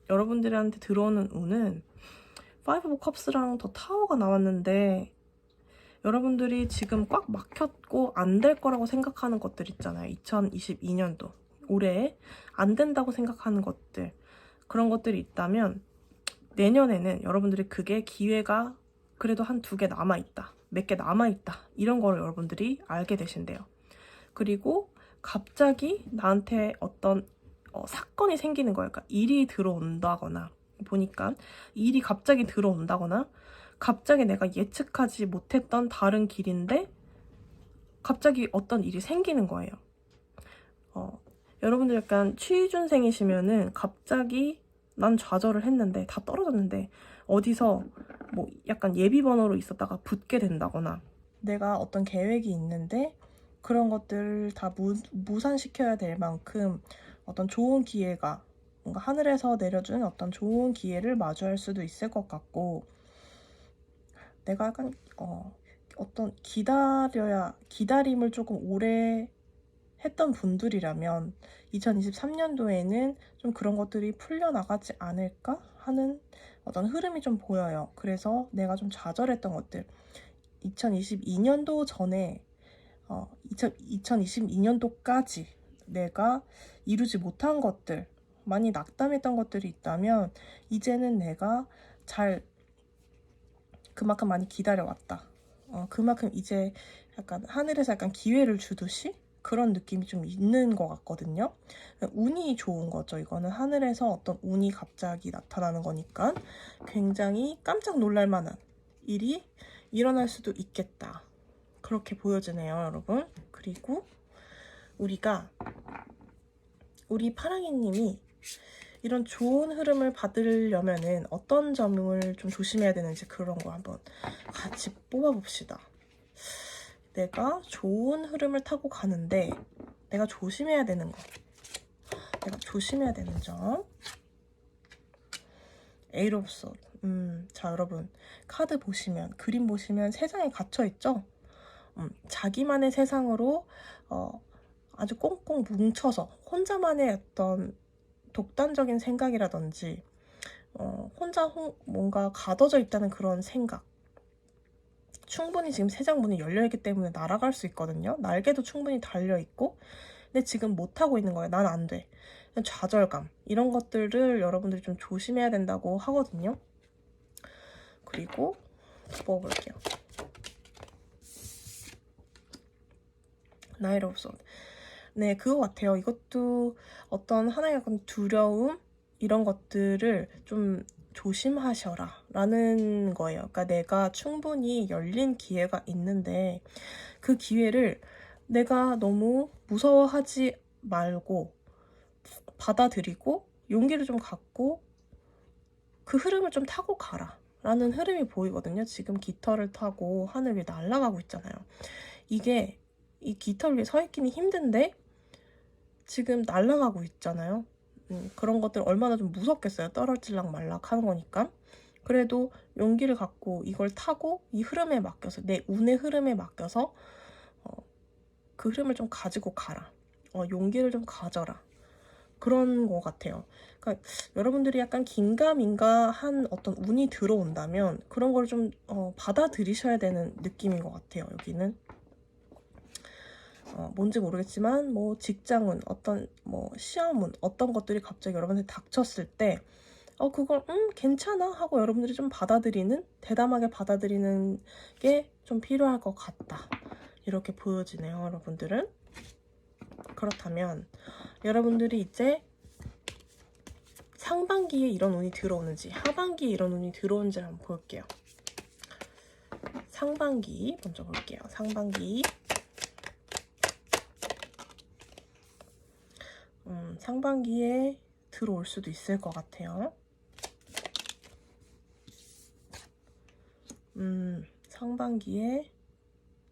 여러분들한테 들어오는 운은 5 of cups랑 더 타워가 나왔는데, 여러분들이 지금 꽉 막혔고 안 될 거라고 생각하는 것들 있잖아요. 2022년도 올해 안 된다고 생각하는 것들, 그런 것들이 있다면 내년에는 여러분들이 그게 기회가 그래도 한 2개 남아있다, 몇 개 남아있다, 이런 걸 여러분들이 알게 되신대요. 그리고 갑자기 나한테 어떤 사건이 생기는 거예요. 그러니까 일이 들어온다거나, 보니까 일이 갑자기 들어온다거나, 갑자기 내가 예측하지 못했던 다른 길인데 갑자기 어떤 일이 생기는 거예요. 여러분들 약간 취준생이시면은 갑자기 난 좌절을 했는데 다 떨어졌는데 어디서 뭐 약간 예비번호로 있었다가 붙게 된다거나, 내가 어떤 계획이 있는데 그런 것들을 다 무산시켜야 될 만큼 어떤 좋은 기회가, 뭔가 하늘에서 내려준 어떤 좋은 기회를 마주할 수도 있을 것 같고, 내가 약간 어떤 기다림을 조금 오래 했던 분들이라면 2023년도에는 좀 그런 것들이 풀려나가지 않을까 하는 어떤 흐름이 좀 보여요. 그래서 내가 좀 좌절했던 것들, 2022년도 전에 2022년도까지 내가 이루지 못한 것들, 많이 낙담했던 것들이 있다면 이제는 내가 잘 그만큼 많이 기다려왔다. 그만큼 이제 약간 하늘에서 약간 기회를 주듯이 그런 느낌이 좀 있는 것 같거든요. 운이 좋은 거죠. 이거는 하늘에서 어떤 운이 갑자기 나타나는 거니까 굉장히 깜짝 놀랄 만한 일이 일어날 수도 있겠다. 그렇게 보여지네요, 여러분. 그리고 우리 파랑이님이 이런 좋은 흐름을 받으려면은 어떤 점을 좀 조심해야 되는지, 그런 거 한번 같이 뽑아봅시다. 내가 좋은 흐름을 타고 가는데 내가 조심해야 되는 거, 내가 조심해야 되는 점. 에이트 오브 소드. 자, 여러분 카드 보시면, 그림 보시면 세상에 갇혀있죠? 자기만의 세상으로 아주 꽁꽁 뭉쳐서 혼자만의 어떤 독단적인 생각이라든지 혼자 뭔가 가둬져 있다는 그런 생각, 충분히 지금 세상 문이 열려있기 때문에 날아갈 수 있거든요. 날개도 충분히 달려있고, 근데 지금 못하고 있는 거예요. 난 안 돼. 좌절감, 이런 것들을 여러분들이 좀 조심해야 된다고 하거든요. 그리고 뽑아볼게요. 나이트 오브 소드. 네, 그거 같아요. 이것도 어떤 하나의 약간 두려움 이런 것들을 좀 조심하셔라 라는 거예요. 그러니까 내가 충분히 열린 기회가 있는데 그 기회를 내가 너무 무서워하지 말고 받아들이고 용기를 좀 갖고 그 흐름을 좀 타고 가라 라는 흐름이 보이거든요. 지금 깃털을 타고 하늘 위에 날아가고 있잖아요. 이게 이 깃털 위에 서 있기는 힘든데 지금 날아가고 있잖아요. 그런 것들 얼마나 좀 무섭겠어요. 떨어질락 말락 하는 거니까. 그래도 용기를 갖고 이걸 타고 이 흐름에 맡겨서 내 운의 흐름에 맡겨서 그 흐름을 좀 가지고 가라. 용기를 좀 가져라. 그런 것 같아요. 그러니까 여러분들이 약간 긴가민가한 어떤 운이 들어온다면 그런 걸 좀 받아들이셔야 되는 느낌인 것 같아요. 여기는 뭔지 모르겠지만 뭐 직장운, 어떤 뭐 시험운, 어떤 것들이 갑자기 여러분한테 닥쳤을 때 그걸 괜찮아 하고 여러분들이 좀 받아들이는, 대담하게 받아들이는 게 좀 필요할 것 같다. 이렇게 보여지네요, 여러분들은. 그렇다면 여러분들이 이제 상반기에 이런 운이 들어오는지 하반기에 이런 운이 들어오는지 한번 볼게요. 상반기 먼저 볼게요. 상반기. 상반기에 들어올 수도 있을 것 같아요. 상반기에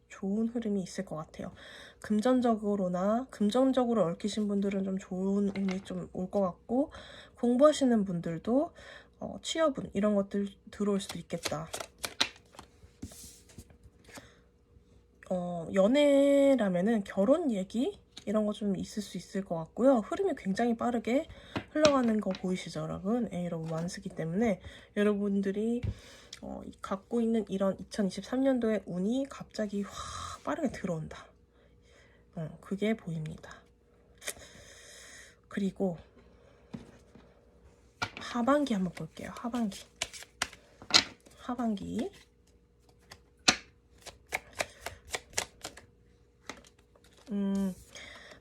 좋은 흐름이 있을 것 같아요. 금전적으로 얽히신 분들은 좀 좋은 운이 좀 올 것 같고, 공부하시는 분들도 취업운 이런 것들 들어올 수도 있겠다. 연애라면은 결혼 얘기 이런 거 좀 있을 수 있을 것 같고요. 흐름이 굉장히 빠르게 흘러가는 거 보이시죠, 여러분? 여러분 완수기 때문에 여러분들이 갖고 있는 이런 2023년도의 운이 갑자기 확 빠르게 들어온다. 그게 보입니다. 그리고 하반기 한번 볼게요. 하반기.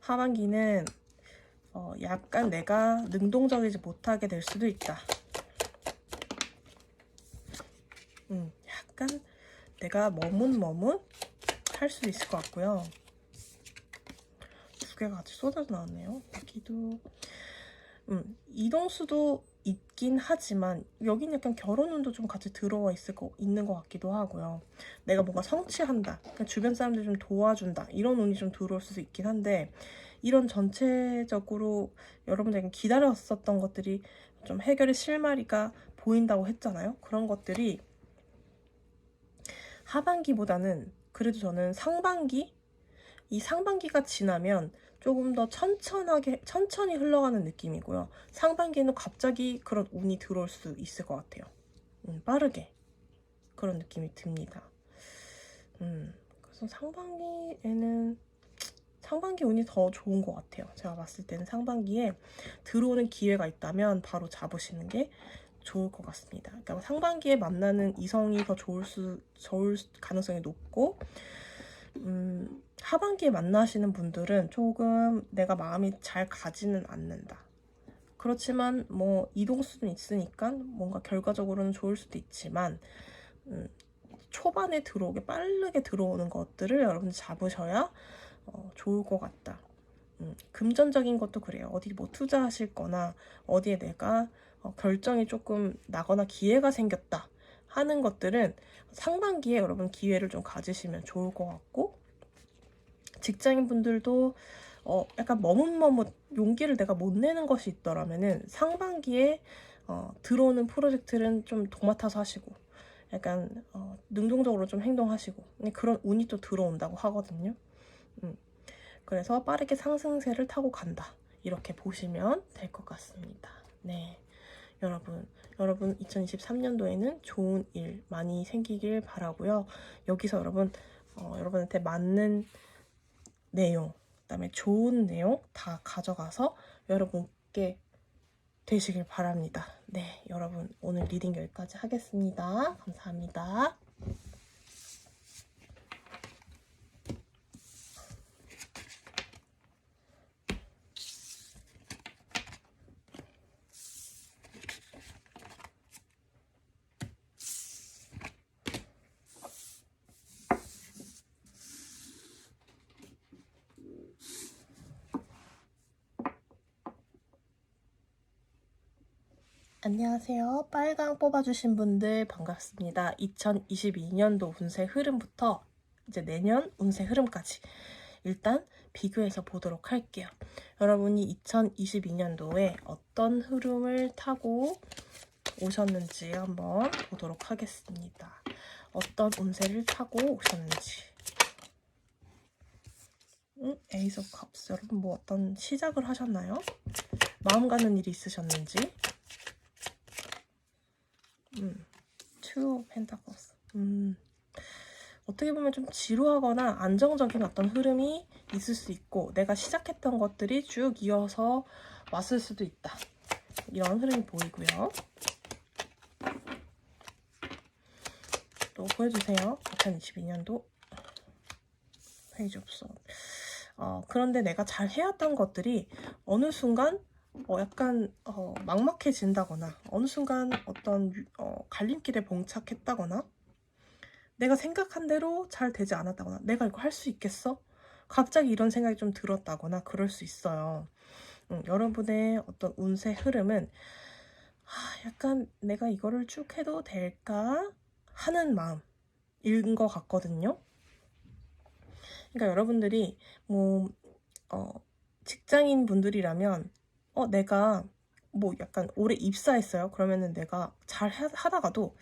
하반기는 약간 내가 능동적이지 못하게 될 수도 있다. 약간 내가 머문 할 수도 있을 것 같고요. 두 개가 같이 쏟아져 나왔네요. 여기도 이동수도 있긴 하지만 여기는 약간 결혼운도 좀 같이 들어와 있는 것 같기도 하고요. 내가 뭔가 성취한다, 주변 사람들 좀 도와준다 이런 운이 좀 들어올 수도 있긴 한데, 이런 전체적으로 여러분들이 기다렸었던 것들이 좀 해결의 실마리가 보인다고 했잖아요. 그런 것들이 하반기보다는 그래도 저는 이 상반기가 지나면 조금 더 천천히 흘러가는 느낌이고요. 상반기에는 갑자기 그런 운이 들어올 수 있을 것 같아요. 빠르게 그런 느낌이 듭니다. 그래서 상반기 운이 더 좋은 것 같아요. 제가 봤을 때는 상반기에 들어오는 기회가 있다면 바로 잡으시는 게 좋을 것 같습니다. 그러니까 상반기에 만나는 이성이 더 좋을 가능성이 높고, 하반기에 만나시는 분들은 조금 내가 마음이 잘 가지는 않는다. 그렇지만 뭐 이동수는 있으니까 뭔가 결과적으로는 좋을 수도 있지만, 초반에 빠르게 들어오는 것들을 여러분들 잡으셔야 좋을 것 같다. 금전적인 것도 그래요. 어디 뭐 투자하실 거나 어디에 내가 결정이 조금 나거나 기회가 생겼다 하는 것들은 상반기에 여러분 기회를 좀 가지시면 좋을 것 같고, 직장인 분들도 약간 머뭇머뭇 용기를 내가 못 내는 것이 있더라면은 상반기에 들어오는 프로젝트는 좀 도맡아서 하시고, 약간 능동적으로 좀 행동하시고, 그런 운이 또 들어온다고 하거든요. 그래서 빠르게 상승세를 타고 간다, 이렇게 보시면 될 것 같습니다. 네, 여러분 2023년도에는 좋은 일 많이 생기길 바라고요. 여기서 여러분한테 맞는 내용, 그다음에 좋은 내용 다 가져가서 여러분께 되시길 바랍니다. 네, 여러분 오늘 리딩 여기까지 하겠습니다. 감사합니다. 안녕하세요. 빨강 뽑아주신 분들 반갑습니다. 2022년도 운세 흐름부터 이제 내년 운세 흐름까지 일단 비교해서 보도록 할게요. 여러분이 2022년도에 어떤 흐름을 타고 오셨는지 한번 보도록 하겠습니다. 어떤 운세를 타고 오셨는지. 에이스 오브 컵스. 여러분 뭐 어떤 시작을 하셨나요? 마음 가는 일이 있으셨는지. 투 오브 펜타클스. 어떻게 보면 좀 지루하거나 안정적인 어떤 흐름이 있을 수 있고 내가 시작했던 것들이 쭉 이어서 왔을 수도 있다. 이런 흐름이 보이고요. 또 보여주세요. 2022년도 페이지 없어. 그런데 내가 잘 해왔던 것들이 어느 순간 약간 막막해진다거나 어느 순간 어떤 갈림길에 봉착했다거나 내가 생각한 대로 잘 되지 않았다거나 내가 이거 할 수 있겠어? 갑자기 이런 생각이 좀 들었다거나 그럴 수 있어요. 여러분의 어떤 운세 흐름은 약간 내가 이거를 쭉 해도 될까 하는 마음인 것 같거든요. 그러니까 여러분들이 뭐 직장인 분들이라면 내가 뭐 약간 올해 입사했어요. 그러면은 내가 잘 하다가도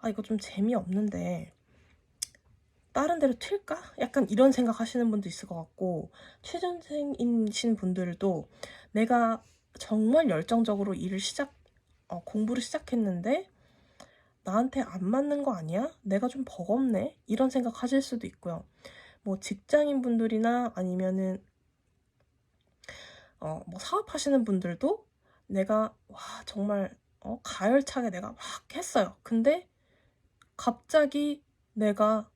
이거 좀 재미없는데 다른 데로 튈까? 약간 이런 생각 하시는 분도 있을 것 같고 취준생이신 분들도 내가 정말 열정적으로 공부를 시작했는데 나한테 안 맞는 거 아니야? 내가 좀 버겁네? 이런 생각 하실 수도 있고요. 뭐 직장인 분들이나 아니면은 뭐 사업하시는 분들도 내가 정말 가열차게 내가 막 했어요. 근데 갑자기 내가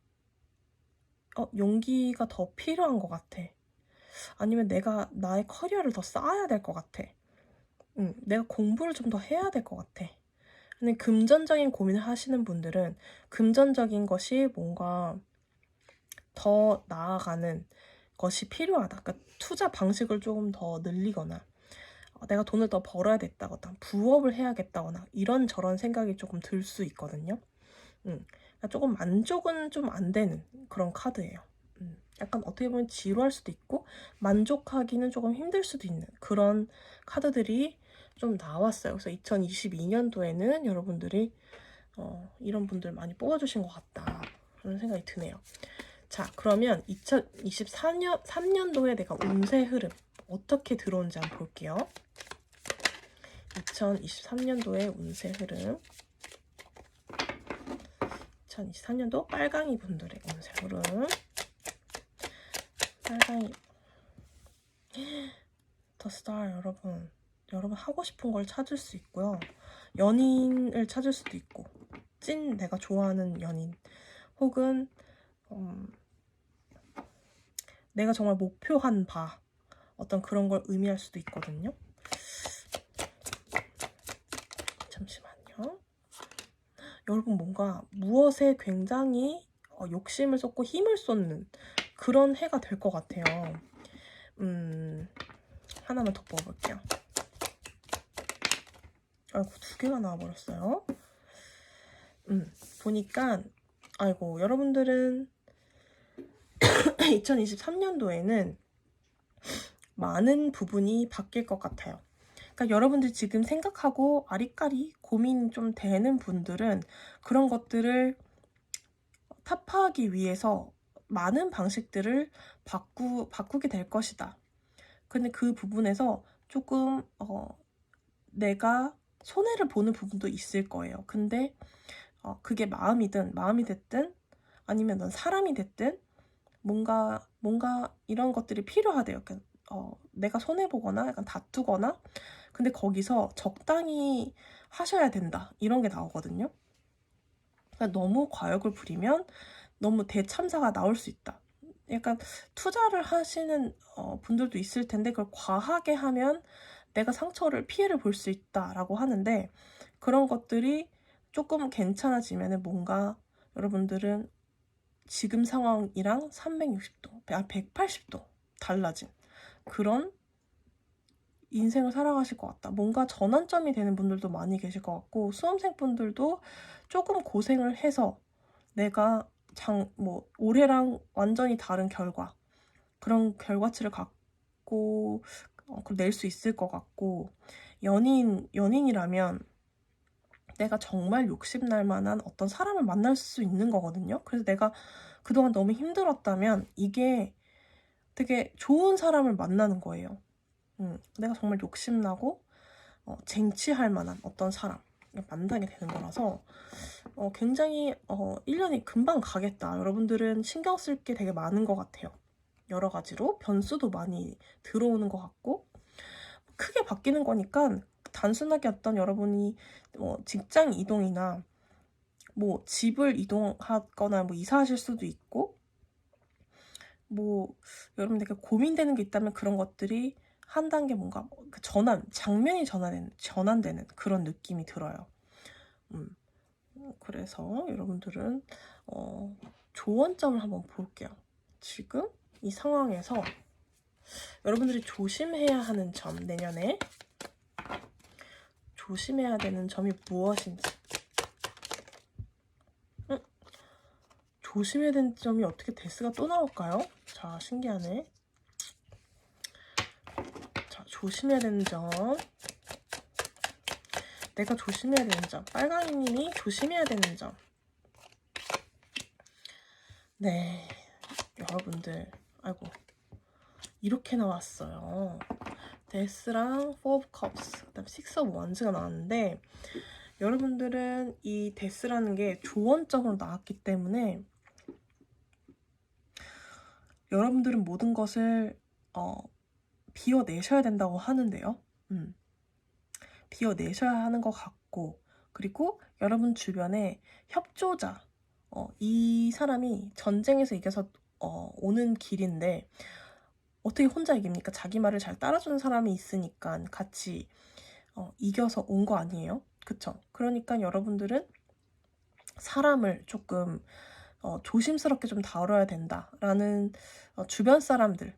용기가 더 필요한 것 같아. 아니면 내가 나의 커리어를 더 쌓아야 될 것 같아. 내가 공부를 좀 더 해야 될 것 같아. 근데 금전적인 고민을 하시는 분들은 금전적인 것이 뭔가 더 나아가는 것이 필요하다. 그러니까 투자 방식을 조금 더 늘리거나 내가 돈을 더 벌어야겠다거나 부업을 해야겠다거나 이런저런 생각이 조금 들 수 있거든요. 그러니까 조금 만족은 좀 안 되는 그런 카드예요. 약간 어떻게 보면 지루할 수도 있고 만족하기는 조금 힘들 수도 있는 그런 카드들이 좀 나왔어요. 그래서 2022년도에는 여러분들이 이런 분들 많이 뽑아주신 것 같다 그런 생각이 드네요. 자, 그러면 3년도에 내가 운세 흐름 어떻게 들어온지 한번 볼게요. 2023년도의 운세 흐름. 2023년도 빨강이 분들의 운세 흐름. 빨강이 더 스타. 여러분 하고 싶은 걸 찾을 수 있고요. 연인을 찾을 수도 있고 찐 내가 좋아하는 연인 혹은 내가 정말 목표한 바 어떤 그런 걸 의미할 수도 있거든요. 잠시만요. 여러분 뭔가 무엇에 굉장히 욕심을 쏟고 힘을 쏟는 그런 해가 될 것 같아요. 하나만 더 뽑아볼게요. 아이고 2개가 나와버렸어요. 보니까 여러분들은 2023년도에는 많은 부분이 바뀔 것 같아요. 그러니까 여러분들 지금 생각하고 아리까리 고민 좀 되는 분들은 그런 것들을 타파하기 위해서 많은 방식들을 바꾸게 될 것이다. 근데 그 부분에서 조금 내가 손해를 보는 부분도 있을 거예요. 근데 그게 마음이 됐든 아니면 넌 사람이 됐든 뭔가 이런 것들이 필요하대요. 그러니까 내가 손해보거나 약간 다투거나, 근데 거기서 적당히 하셔야 된다 이런 게 나오거든요. 그러니까 너무 과욕을 부리면 너무 대참사가 나올 수 있다. 약간 투자를 하시는 분들도 있을 텐데 그걸 과하게 하면 내가 상처를 피해를 볼 수 있다라고 하는데, 그런 것들이 조금 괜찮아지면은 뭔가 여러분들은 지금 상황이랑 360도, 180도 달라진 그런 인생을 살아가실 것 같다. 뭔가 전환점이 되는 분들도 많이 계실 것 같고, 수험생분들도 조금 고생을 해서 내가 올해랑 완전히 다른 결과, 그런 결과치를 갖고 낼 수 있을 것 같고, 연인이라면 내가 정말 욕심날 만한 어떤 사람을 만날 수 있는 거거든요. 그래서 내가 그동안 너무 힘들었다면 이게 되게 좋은 사람을 만나는 거예요. 내가 정말 욕심나고 쟁취할 만한 어떤 사람 만나게 되는 거라서 굉장히 1년이 금방 가겠다. 여러분들은 신경 쓸 게 되게 많은 것 같아요. 여러 가지로 변수도 많이 들어오는 것 같고, 크게 바뀌는 거니까 단순하게 어떤 여러분이 직장 이동이나 집을 이동하거나 이사하실 수도 있고, 여러분 되게 고민되는 게 있다면 그런 것들이 한 단계 뭔가 장면이 전환되는 그런 느낌이 들어요. 그래서 여러분들은 조언점을 한번 볼게요. 지금 이 상황에서 여러분들이 조심해야 하는 점, 내년에 조심해야 되는 점이 무엇인지. 조심해야 되는 점이 어떻게 데스가 또 나올까요? 자, 신기하네. 자, 조심해야 되는 점. 내가 조심해야 되는 점. 빨강이님이 조심해야 되는 점. 네, 여러분들, 아이고, 이렇게 나왔어요. 데스랑 4 of Cups, 그다음 6 of Wands가 나왔는데, 여러분들은 이 데스라는 게 조언적으로 나왔기 때문에 여러분들은 모든 것을 비워내셔야 된다고 하는데요. 비워내셔야 하는 것 같고, 그리고 여러분 주변에 협조자, 이 사람이 전쟁에서 이겨서 오는 길인데 어떻게 혼자 이깁니까? 자기 말을 잘 따라주는 사람이 있으니까 같이 이겨서 온 거 아니에요? 그쵸? 그러니까 여러분들은 사람을 조금 조심스럽게 좀 다뤄야 된다라는 주변 사람들,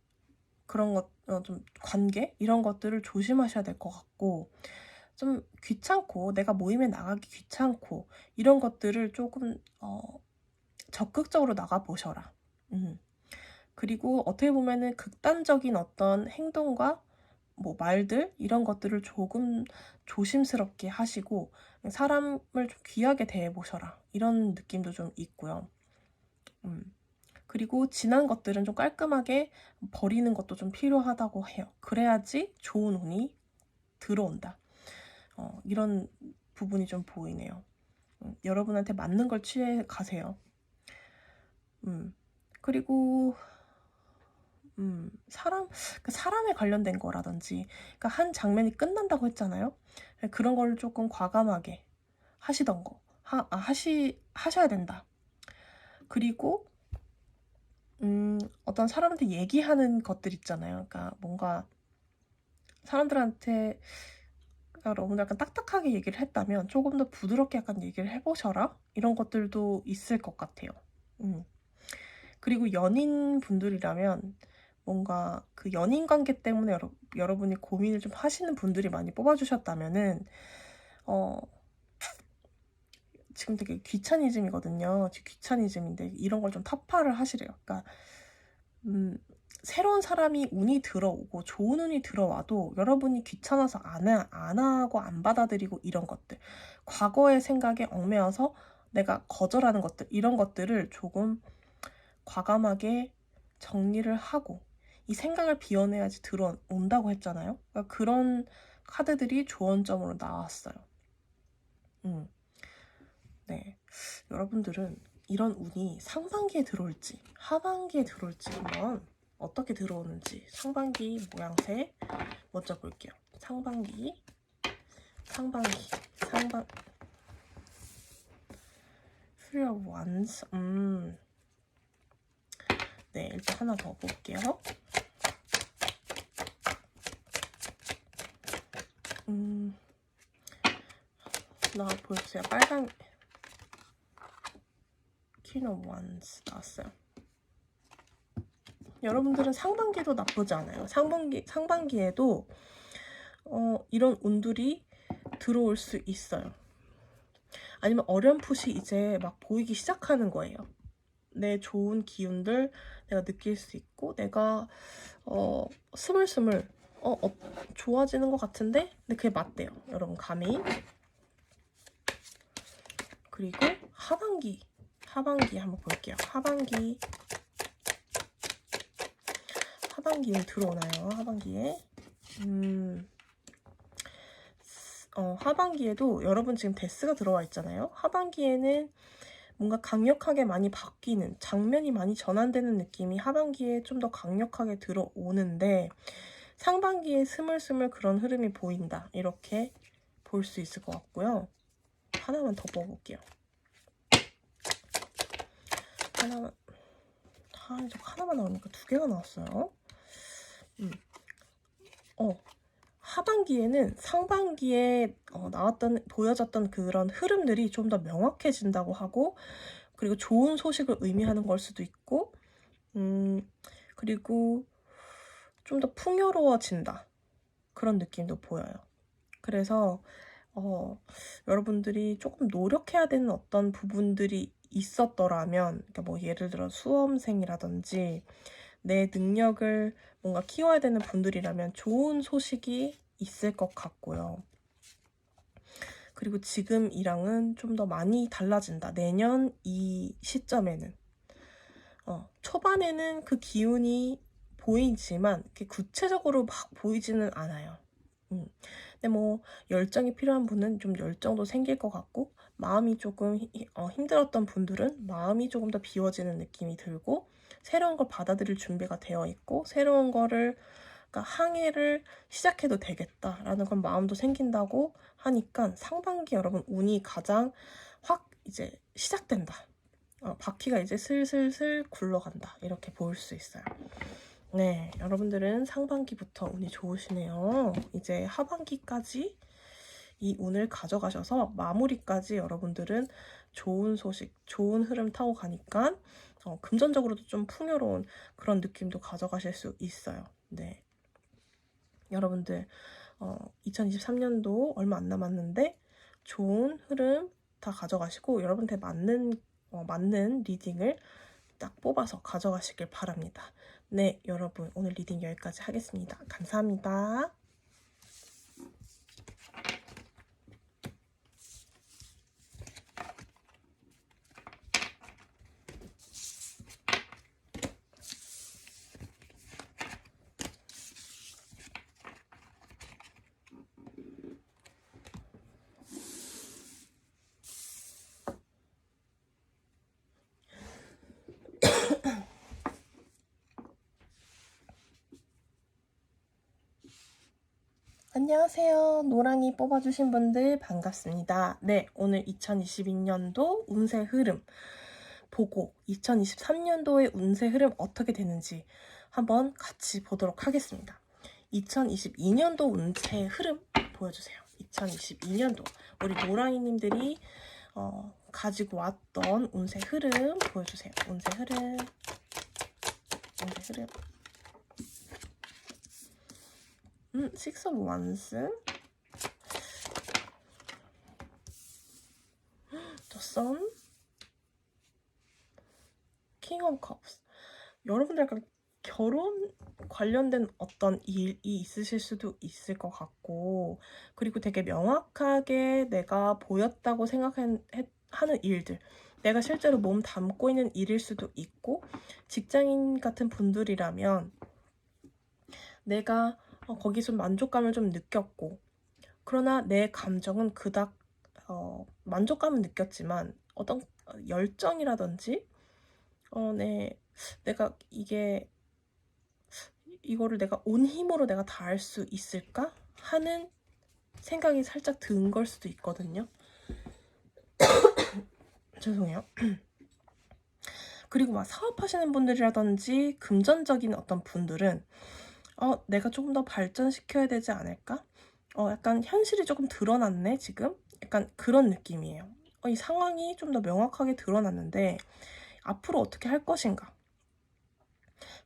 그런 것, 좀 관계 이런 것들을 조심하셔야 될 것 같고, 좀 귀찮고 내가 모임에 나가기 귀찮고 이런 것들을 조금 적극적으로 나가보셔라. 그리고 어떻게 보면은 극단적인 어떤 행동과 말들 이런 것들을 조금 조심스럽게 하시고 사람을 좀 귀하게 대해보셔라, 이런 느낌도 좀 있고요. 그리고 지난 것들은 좀 깔끔하게 버리는 것도 좀 필요하다고 해요. 그래야지 좋은 운이 들어온다. 이런 부분이 좀 보이네요. 여러분한테 맞는 걸 취해 가세요. 그리고 사람에 관련된 거라든지, 그러니까 한 장면이 끝난다고 했잖아요. 그런 걸 조금 과감하게 하시던 거 하셔야 된다. 그리고 어떤 사람한테 얘기하는 것들 있잖아요. 그러니까 뭔가 사람들한테 너무 약간 딱딱하게 얘기를 했다면 조금 더 부드럽게 약간 얘기를 해보셔라, 이런 것들도 있을 것 같아요. 그리고 연인분들이라면 뭔가 그 연인 관계 때문에 여러분이 고민을 좀 하시는 분들이 많이 뽑아주셨다면은 지금 되게 귀차니즘이거든요. 지금 귀차니즘인데 이런 걸 좀 타파를 하시래요. 그러니까 새로운 사람이 운이 들어오고 좋은 운이 들어와도 여러분이 귀찮아서 안 하고 안 받아들이고 이런 것들, 과거의 생각에 얽매여서 내가 거절하는 것들, 이런 것들을 조금 과감하게 정리를 하고 이 생각을 비워내야지 들어온다고 했잖아요. 그러니까 그런 카드들이 조언점으로 나왔어요. 네, 여러분들은 이런 운이 상반기에 들어올지 하반기에 들어올지 한번 어떻게 들어오는지 상반기 모양새 먼저 볼게요. 상반기 Three of Wands. 네, 일단 하나 더 볼게요. 나 보여주세요. 빨간 Queen of Wands 나왔어요. 여러분들은 상반기도 나쁘지 않아요. 상반기에도 이런 운들이 들어올 수 있어요. 아니면 어렴풋이 이제 막 보이기 시작하는 거예요. 내 좋은 기운들 내가 느낄 수 있고, 내가 스물스물 좋아지는 것 같은데, 근데 그게 맞대요. 여러분 감히. 그리고 하반기 한번 볼게요. 하반기에 들어오나요? 하반기에 하반기에도 여러분 지금 데스가 들어와 있잖아요. 하반기에는 뭔가 강력하게 많이 바뀌는, 장면이 많이 전환되는 느낌이 하반기에 좀 더 강력하게 들어오는데, 상반기에 스물스물 그런 흐름이 보인다, 이렇게 볼 수 있을 것 같고요. 하나만 더 뽑아볼게요. 하나만 나오니까 두 개가 나왔어요. 하반기에는 상반기에 보여졌던 그런 흐름들이 좀 더 명확해진다고 하고, 그리고 좋은 소식을 의미하는 걸 수도 있고, 그리고 좀 더 풍요로워진다, 그런 느낌도 보여요. 그래서 여러분들이 조금 노력해야 되는 어떤 부분들이 있었더라면, 그러니까 뭐 예를 들어 수험생이라든지 내 능력을 뭔가 키워야 되는 분들이라면 좋은 소식이 있을 것 같고요. 그리고 지금이랑은 좀 더 많이 달라진다. 내년 이 시점에는. 초반에는 그 기운이 보이지만 구체적으로 막 보이지는 않아요. 근데 뭐 열정이 필요한 분은 좀 열정도 생길 것 같고, 마음이 조금 힘들었던 분들은 마음이 조금 더 비워지는 느낌이 들고, 새로운 걸 받아들일 준비가 되어 있고, 새로운 거를, 그러니까 항해를 시작해도 되겠다라는 그런 마음도 생긴다고 하니까, 상반기 여러분 운이 가장 확 이제 시작된다. 바퀴가 이제 슬슬슬 굴러간다, 이렇게 볼 수 있어요. 네, 여러분들은 상반기부터 운이 좋으시네요. 이제 하반기까지 이 운을 가져가셔서 마무리까지 여러분들은 좋은 소식, 좋은 흐름 타고 가니까 금전적으로도 좀 풍요로운 그런 느낌도 가져가실 수 있어요. 네, 여러분들 2023년도 얼마 안 남았는데 좋은 흐름 다 가져가시고, 여러분한테 맞는 리딩을 딱 뽑아서 가져가시길 바랍니다. 네, 여러분 오늘 리딩 여기까지 하겠습니다. 감사합니다. 안녕하세요. 노랑이 뽑아주신 분들 반갑습니다. 네, 오늘 2022년도 운세 흐름 보고 2023년도의 운세 흐름 어떻게 되는지 한번 같이 보도록 하겠습니다. 2022년도 운세 흐름 보여주세요. 2022년도 우리 노랑이님들이 가지고 왔던 운세 흐름 보여주세요. 운세 흐름. Six of Wands, The Sun, King of Cups. 여러분들 약간 결혼 관련된 어떤 일이 있으실 수도 있을 것 같고, 그리고 되게 명확하게 내가 보였다고 생각하는 일들, 내가 실제로 몸 담고 있는 일일 수도 있고, 직장인 같은 분들이라면 내가 거기서 만족감을 좀 느꼈고, 그러나 내 감정은 그닥 만족감은 느꼈지만 어떤 열정이라든지 내가 이게 이거를 내가 온 힘으로 내가 다 할 수 있을까 하는 생각이 살짝 든 걸 수도 있거든요. 죄송해요. 그리고 막 사업하시는 분들이라든지 금전적인 어떤 분들은 내가 조금 더 발전시켜야 되지 않을까? 약간 현실이 조금 드러났네 지금? 약간 그런 느낌이에요. 이 상황이 좀 더 명확하게 드러났는데 앞으로 어떻게 할 것인가?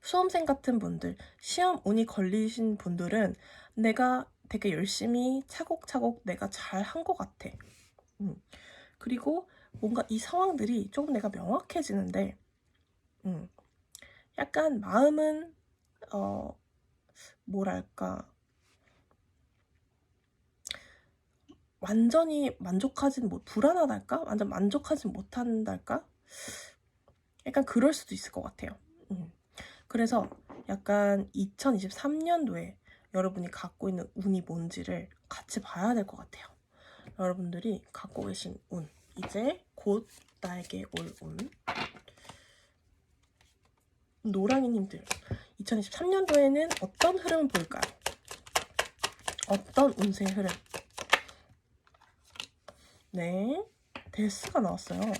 수험생 같은 분들, 시험 운이 걸리신 분들은 내가 되게 열심히 차곡차곡 내가 잘 한 것 같아. 그리고 뭔가 이 상황들이 조금 내가 명확해지는데 약간 마음은 뭐랄까 완전히 만족하진 불안하달까? 완전 만족하진 못한달까? 약간 그럴 수도 있을 것 같아요. 그래서 약간 2023년도에 여러분이 갖고 있는 운이 뭔지를 같이 봐야 될 것 같아요. 여러분들이 갖고 계신 운, 이제 곧 나에게 올 운. 노랑이님들, 2023년도에는 어떤 흐름을 볼까요? 어떤 운세의 흐름? 네, 데스가 나왔어요.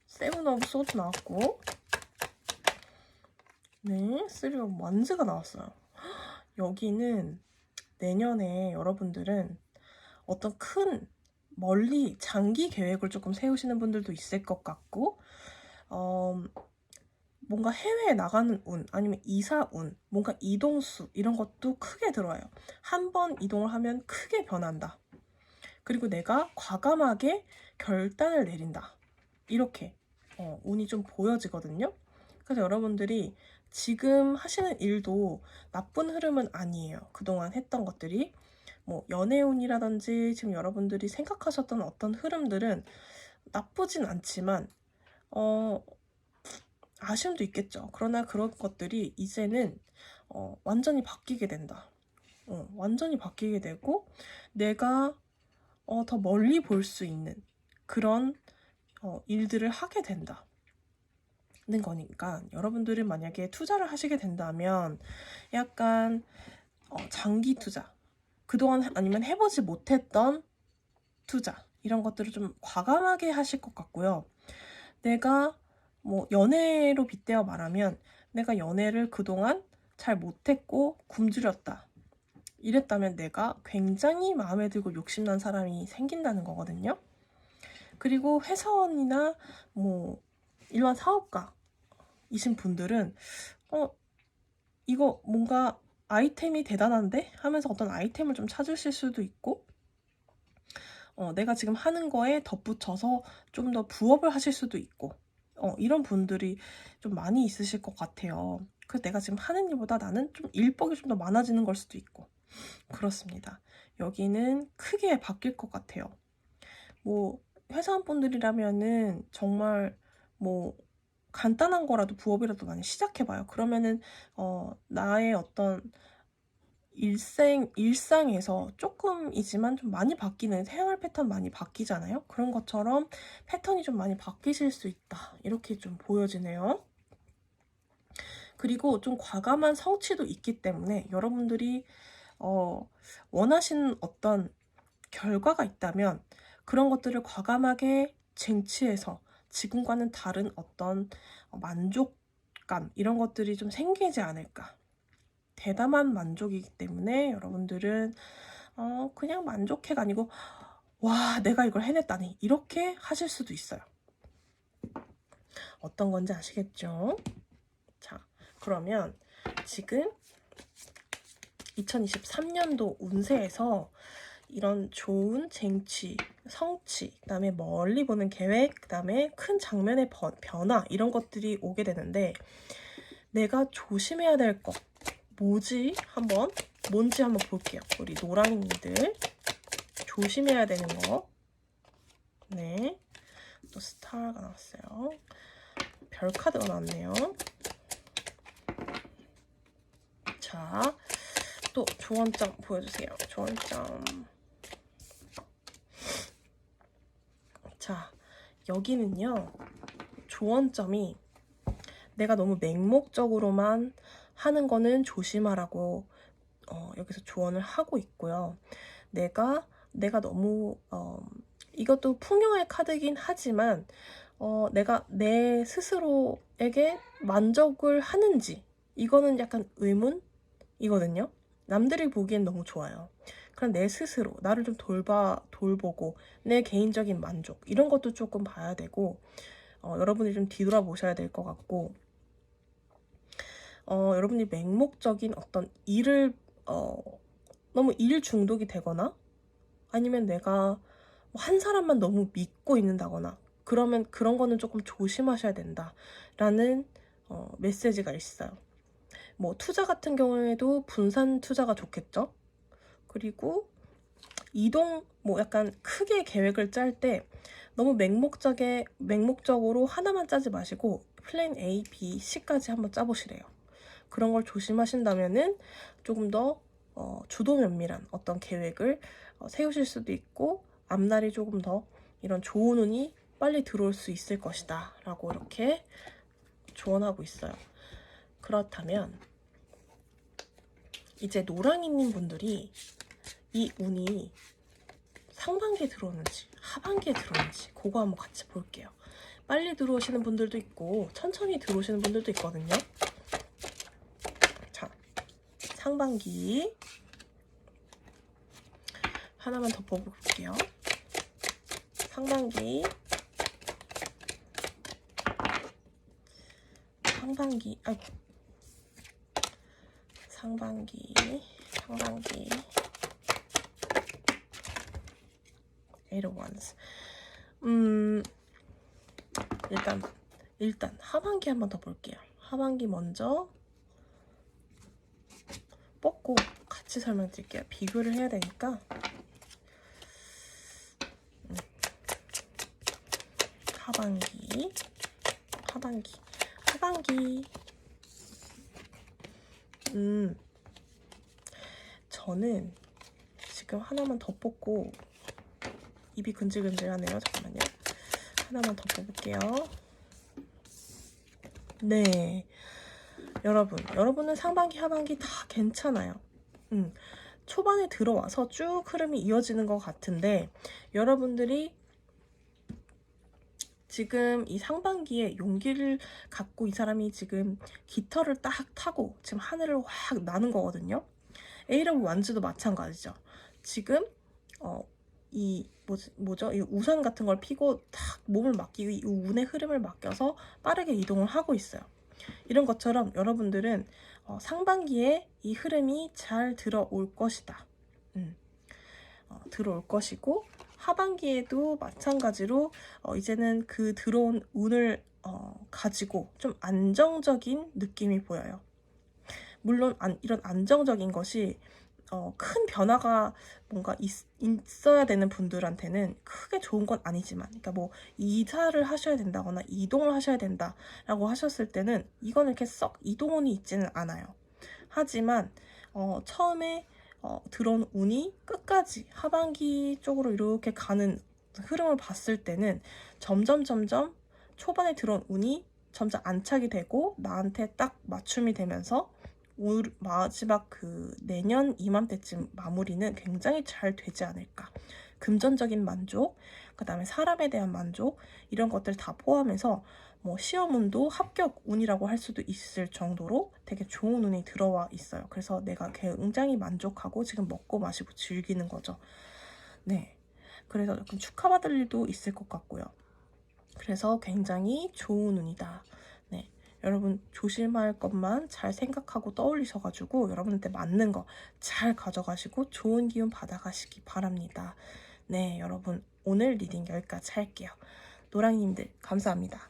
세븐 오브 소드 나왔고, 네, 쓰리 오브 완즈가 나왔어요. 여기는 내년에 여러분들은 어떤 큰 멀리 장기 계획을 조금 세우시는 분들도 있을 것 같고, 뭔가 해외에 나가는 운, 아니면 이사 운, 뭔가 이동수 이런 것도 크게 들어와요. 한 번 이동을 하면 크게 변한다. 그리고 내가 과감하게 결단을 내린다. 이렇게 운이 좀 보여지거든요. 그래서 여러분들이 지금 하시는 일도 나쁜 흐름은 아니에요. 그동안 했던 것들이 뭐 연애운이라든지 지금 여러분들이 생각하셨던 어떤 흐름들은 나쁘진 않지만 아쉬움도 있겠죠. 그러나 그런 것들이 이제는 완전히 바뀌게 된다. 완전히 바뀌게 되고 내가 더 멀리 볼 수 있는 그런 일들을 하게 된다. 는 거니까 여러분들이 만약에 투자를 하시게 된다면 약간 장기 투자, 그동안 아니면 해보지 못했던 투자 이런 것들을 좀 과감하게 하실 것 같고요. 내가 뭐 연애로 빗대어 말하면 내가 연애를 그동안 잘 못했고 굶주렸다. 이랬다면 내가 굉장히 마음에 들고 욕심난 사람이 생긴다는 거거든요. 그리고 회사원이나 뭐 일반 사업가이신 분들은 이거 뭔가 아이템이 대단한데? 하면서 어떤 아이템을 좀 찾으실 수도 있고 내가 지금 하는 거에 덧붙여서 좀 더 부업을 하실 수도 있고 이런 분들이 좀 많이 있으실 것 같아요. 그래서 내가 지금 하는 일보다 나는 좀 일복이 좀 더 많아지는 걸 수도 있고 그렇습니다. 여기는 크게 바뀔 것 같아요. 뭐 회사원분들이라면은 정말 뭐 간단한 거라도 부업이라도 많이 시작해봐요. 그러면은 나의 어떤 일상에서 조금이지만 좀 많이 바뀌는 생활 패턴 많이 바뀌잖아요. 그런 것처럼 패턴이 좀 많이 바뀌실 수 있다. 이렇게 좀 보여지네요. 그리고 좀 과감한 성취도 있기 때문에 여러분들이 원하시는 어떤 결과가 있다면 그런 것들을 과감하게 쟁취해서 지금과는 다른 어떤 만족감 이런 것들이 좀 생기지 않을까. 대담한 만족이기 때문에 여러분들은 그냥 만족해가 아니고 와 내가 이걸 해냈다니 이렇게 하실 수도 있어요. 어떤 건지 아시겠죠? 자, 그러면 지금 2023년도 운세에서 이런 좋은 쟁취, 성취, 그 다음에 멀리 보는 계획, 그 다음에 큰 장면의 변화 이런 것들이 오게 되는데 내가 조심해야 될 것 뭔지 한번 볼게요. 우리 노랑이님들 조심해야 되는 거. 네, 또 스타가 나왔어요. 별 카드가 나왔네요. 자, 또 조언점 보여주세요. 조언점. 자, 여기는요, 조언점이 내가 너무 맹목적으로만 하는 거는 조심하라고 여기서 조언을 하고 있고요. 내가 너무 이것도 풍요의 카드긴 하지만 내가 내 스스로에게 만족을 하는지 이거는 약간 의문이거든요. 남들이 보기엔 너무 좋아요. 그럼 내 스스로 나를 좀 돌보고 내 개인적인 만족 이런 것도 조금 봐야 되고 여러분이 좀 뒤돌아보셔야 될 것 같고 여러분이 맹목적인 어떤 일을 너무 일 중독이 되거나 아니면 내가 한 사람만 너무 믿고 있는다거나 그러면 그런 거는 조금 조심하셔야 된다라는 메시지가 있어요. 뭐 투자 같은 경우에도 분산 투자가 좋겠죠. 그리고 이동 뭐 약간 크게 계획을 짤 때 너무 맹목적으로 하나만 짜지 마시고 플랜 A, B, C까지 한번 짜보시래요. 그런 걸 조심하신다면은 조금 더 주도 면밀한 어떤 계획을 세우실 수도 있고 앞날이 조금 더 이런 좋은 운이 빨리 들어올 수 있을 것이다 라고 이렇게 조언하고 있어요. 그렇다면 이제 노랑이님 분들이 이 운이 상반기에 들어오는지 하반기에 들어오는지 그거 한번 같이 볼게요. 빨리 들어오시는 분들도 있고 천천히 들어오시는 분들도 있거든요. 자, 상반기 하나만 더 뽑아볼게요. 상반기 아이고 상반기 Eight of Wands. 일단 하반기 한번 더 볼게요. 하반기 먼저 뽑고 같이 설명드릴게요. 비교를 해야 되니까. 하반기 저는 지금 하나만 더 뽑고 입이 근질근질하네요. 잠깐만요. 하나만 더 뽑을게요. 네, 여러분은 상반기 하반기 다 괜찮아요. 초반에 들어와서 쭉 흐름이 이어지는 것 같은데 여러분들이 지금 이 상반기에 용기를 갖고 이 사람이 지금 깃털을 딱 타고 지금 하늘을 확 나는 거거든요. 에이트 오브 완즈도 마찬가지죠. 지금 이 뭐죠? 이 우산 같은 걸 피고 딱 몸을 맡기고 이 운의 흐름을 맡겨서 빠르게 이동을 하고 있어요. 이런 것처럼 여러분들은 상반기에 이 흐름이 잘 들어올 것이다. 들어올 것이고 하반기에도 마찬가지로 이제는 그 들어온 운을 가지고 좀 안정적인 느낌이 보여요. 물론 이런 안정적인 것이 큰 변화가 뭔가 있어야 되는 분들한테는 크게 좋은 건 아니지만 그러니까 뭐 이사를 하셔야 된다거나 이동을 하셔야 된다라고 하셨을 때는 이거는 이렇게 썩 이동운이 있지는 않아요. 하지만 처음에 들어온 운이 끝까지 하반기 쪽으로 이렇게 가는 흐름을 봤을 때는 점점 초반에 들어온 운이 점점 안착이 되고 나한테 딱 맞춤이 되면서 마지막 그 내년 이맘때쯤 마무리는 굉장히 잘 되지 않을까. 금전적인 만족, 그 다음에 사람에 대한 만족 이런 것들 다 포함해서 뭐 시험운도 합격 운이라고 할 수도 있을 정도로 되게 좋은 운이 들어와 있어요. 그래서 내가 굉장히 만족하고 지금 먹고 마시고 즐기는 거죠. 네, 그래서 조금 축하받을 일도 있을 것 같고요. 그래서 굉장히 좋은 운이다. 네, 여러분 조심할 것만 잘 생각하고 떠올리셔가지고 여러분한테 맞는 거 잘 가져가시고 좋은 기운 받아가시기 바랍니다. 네, 여러분 오늘 리딩 여기까지 할게요. 노랑이님들 감사합니다.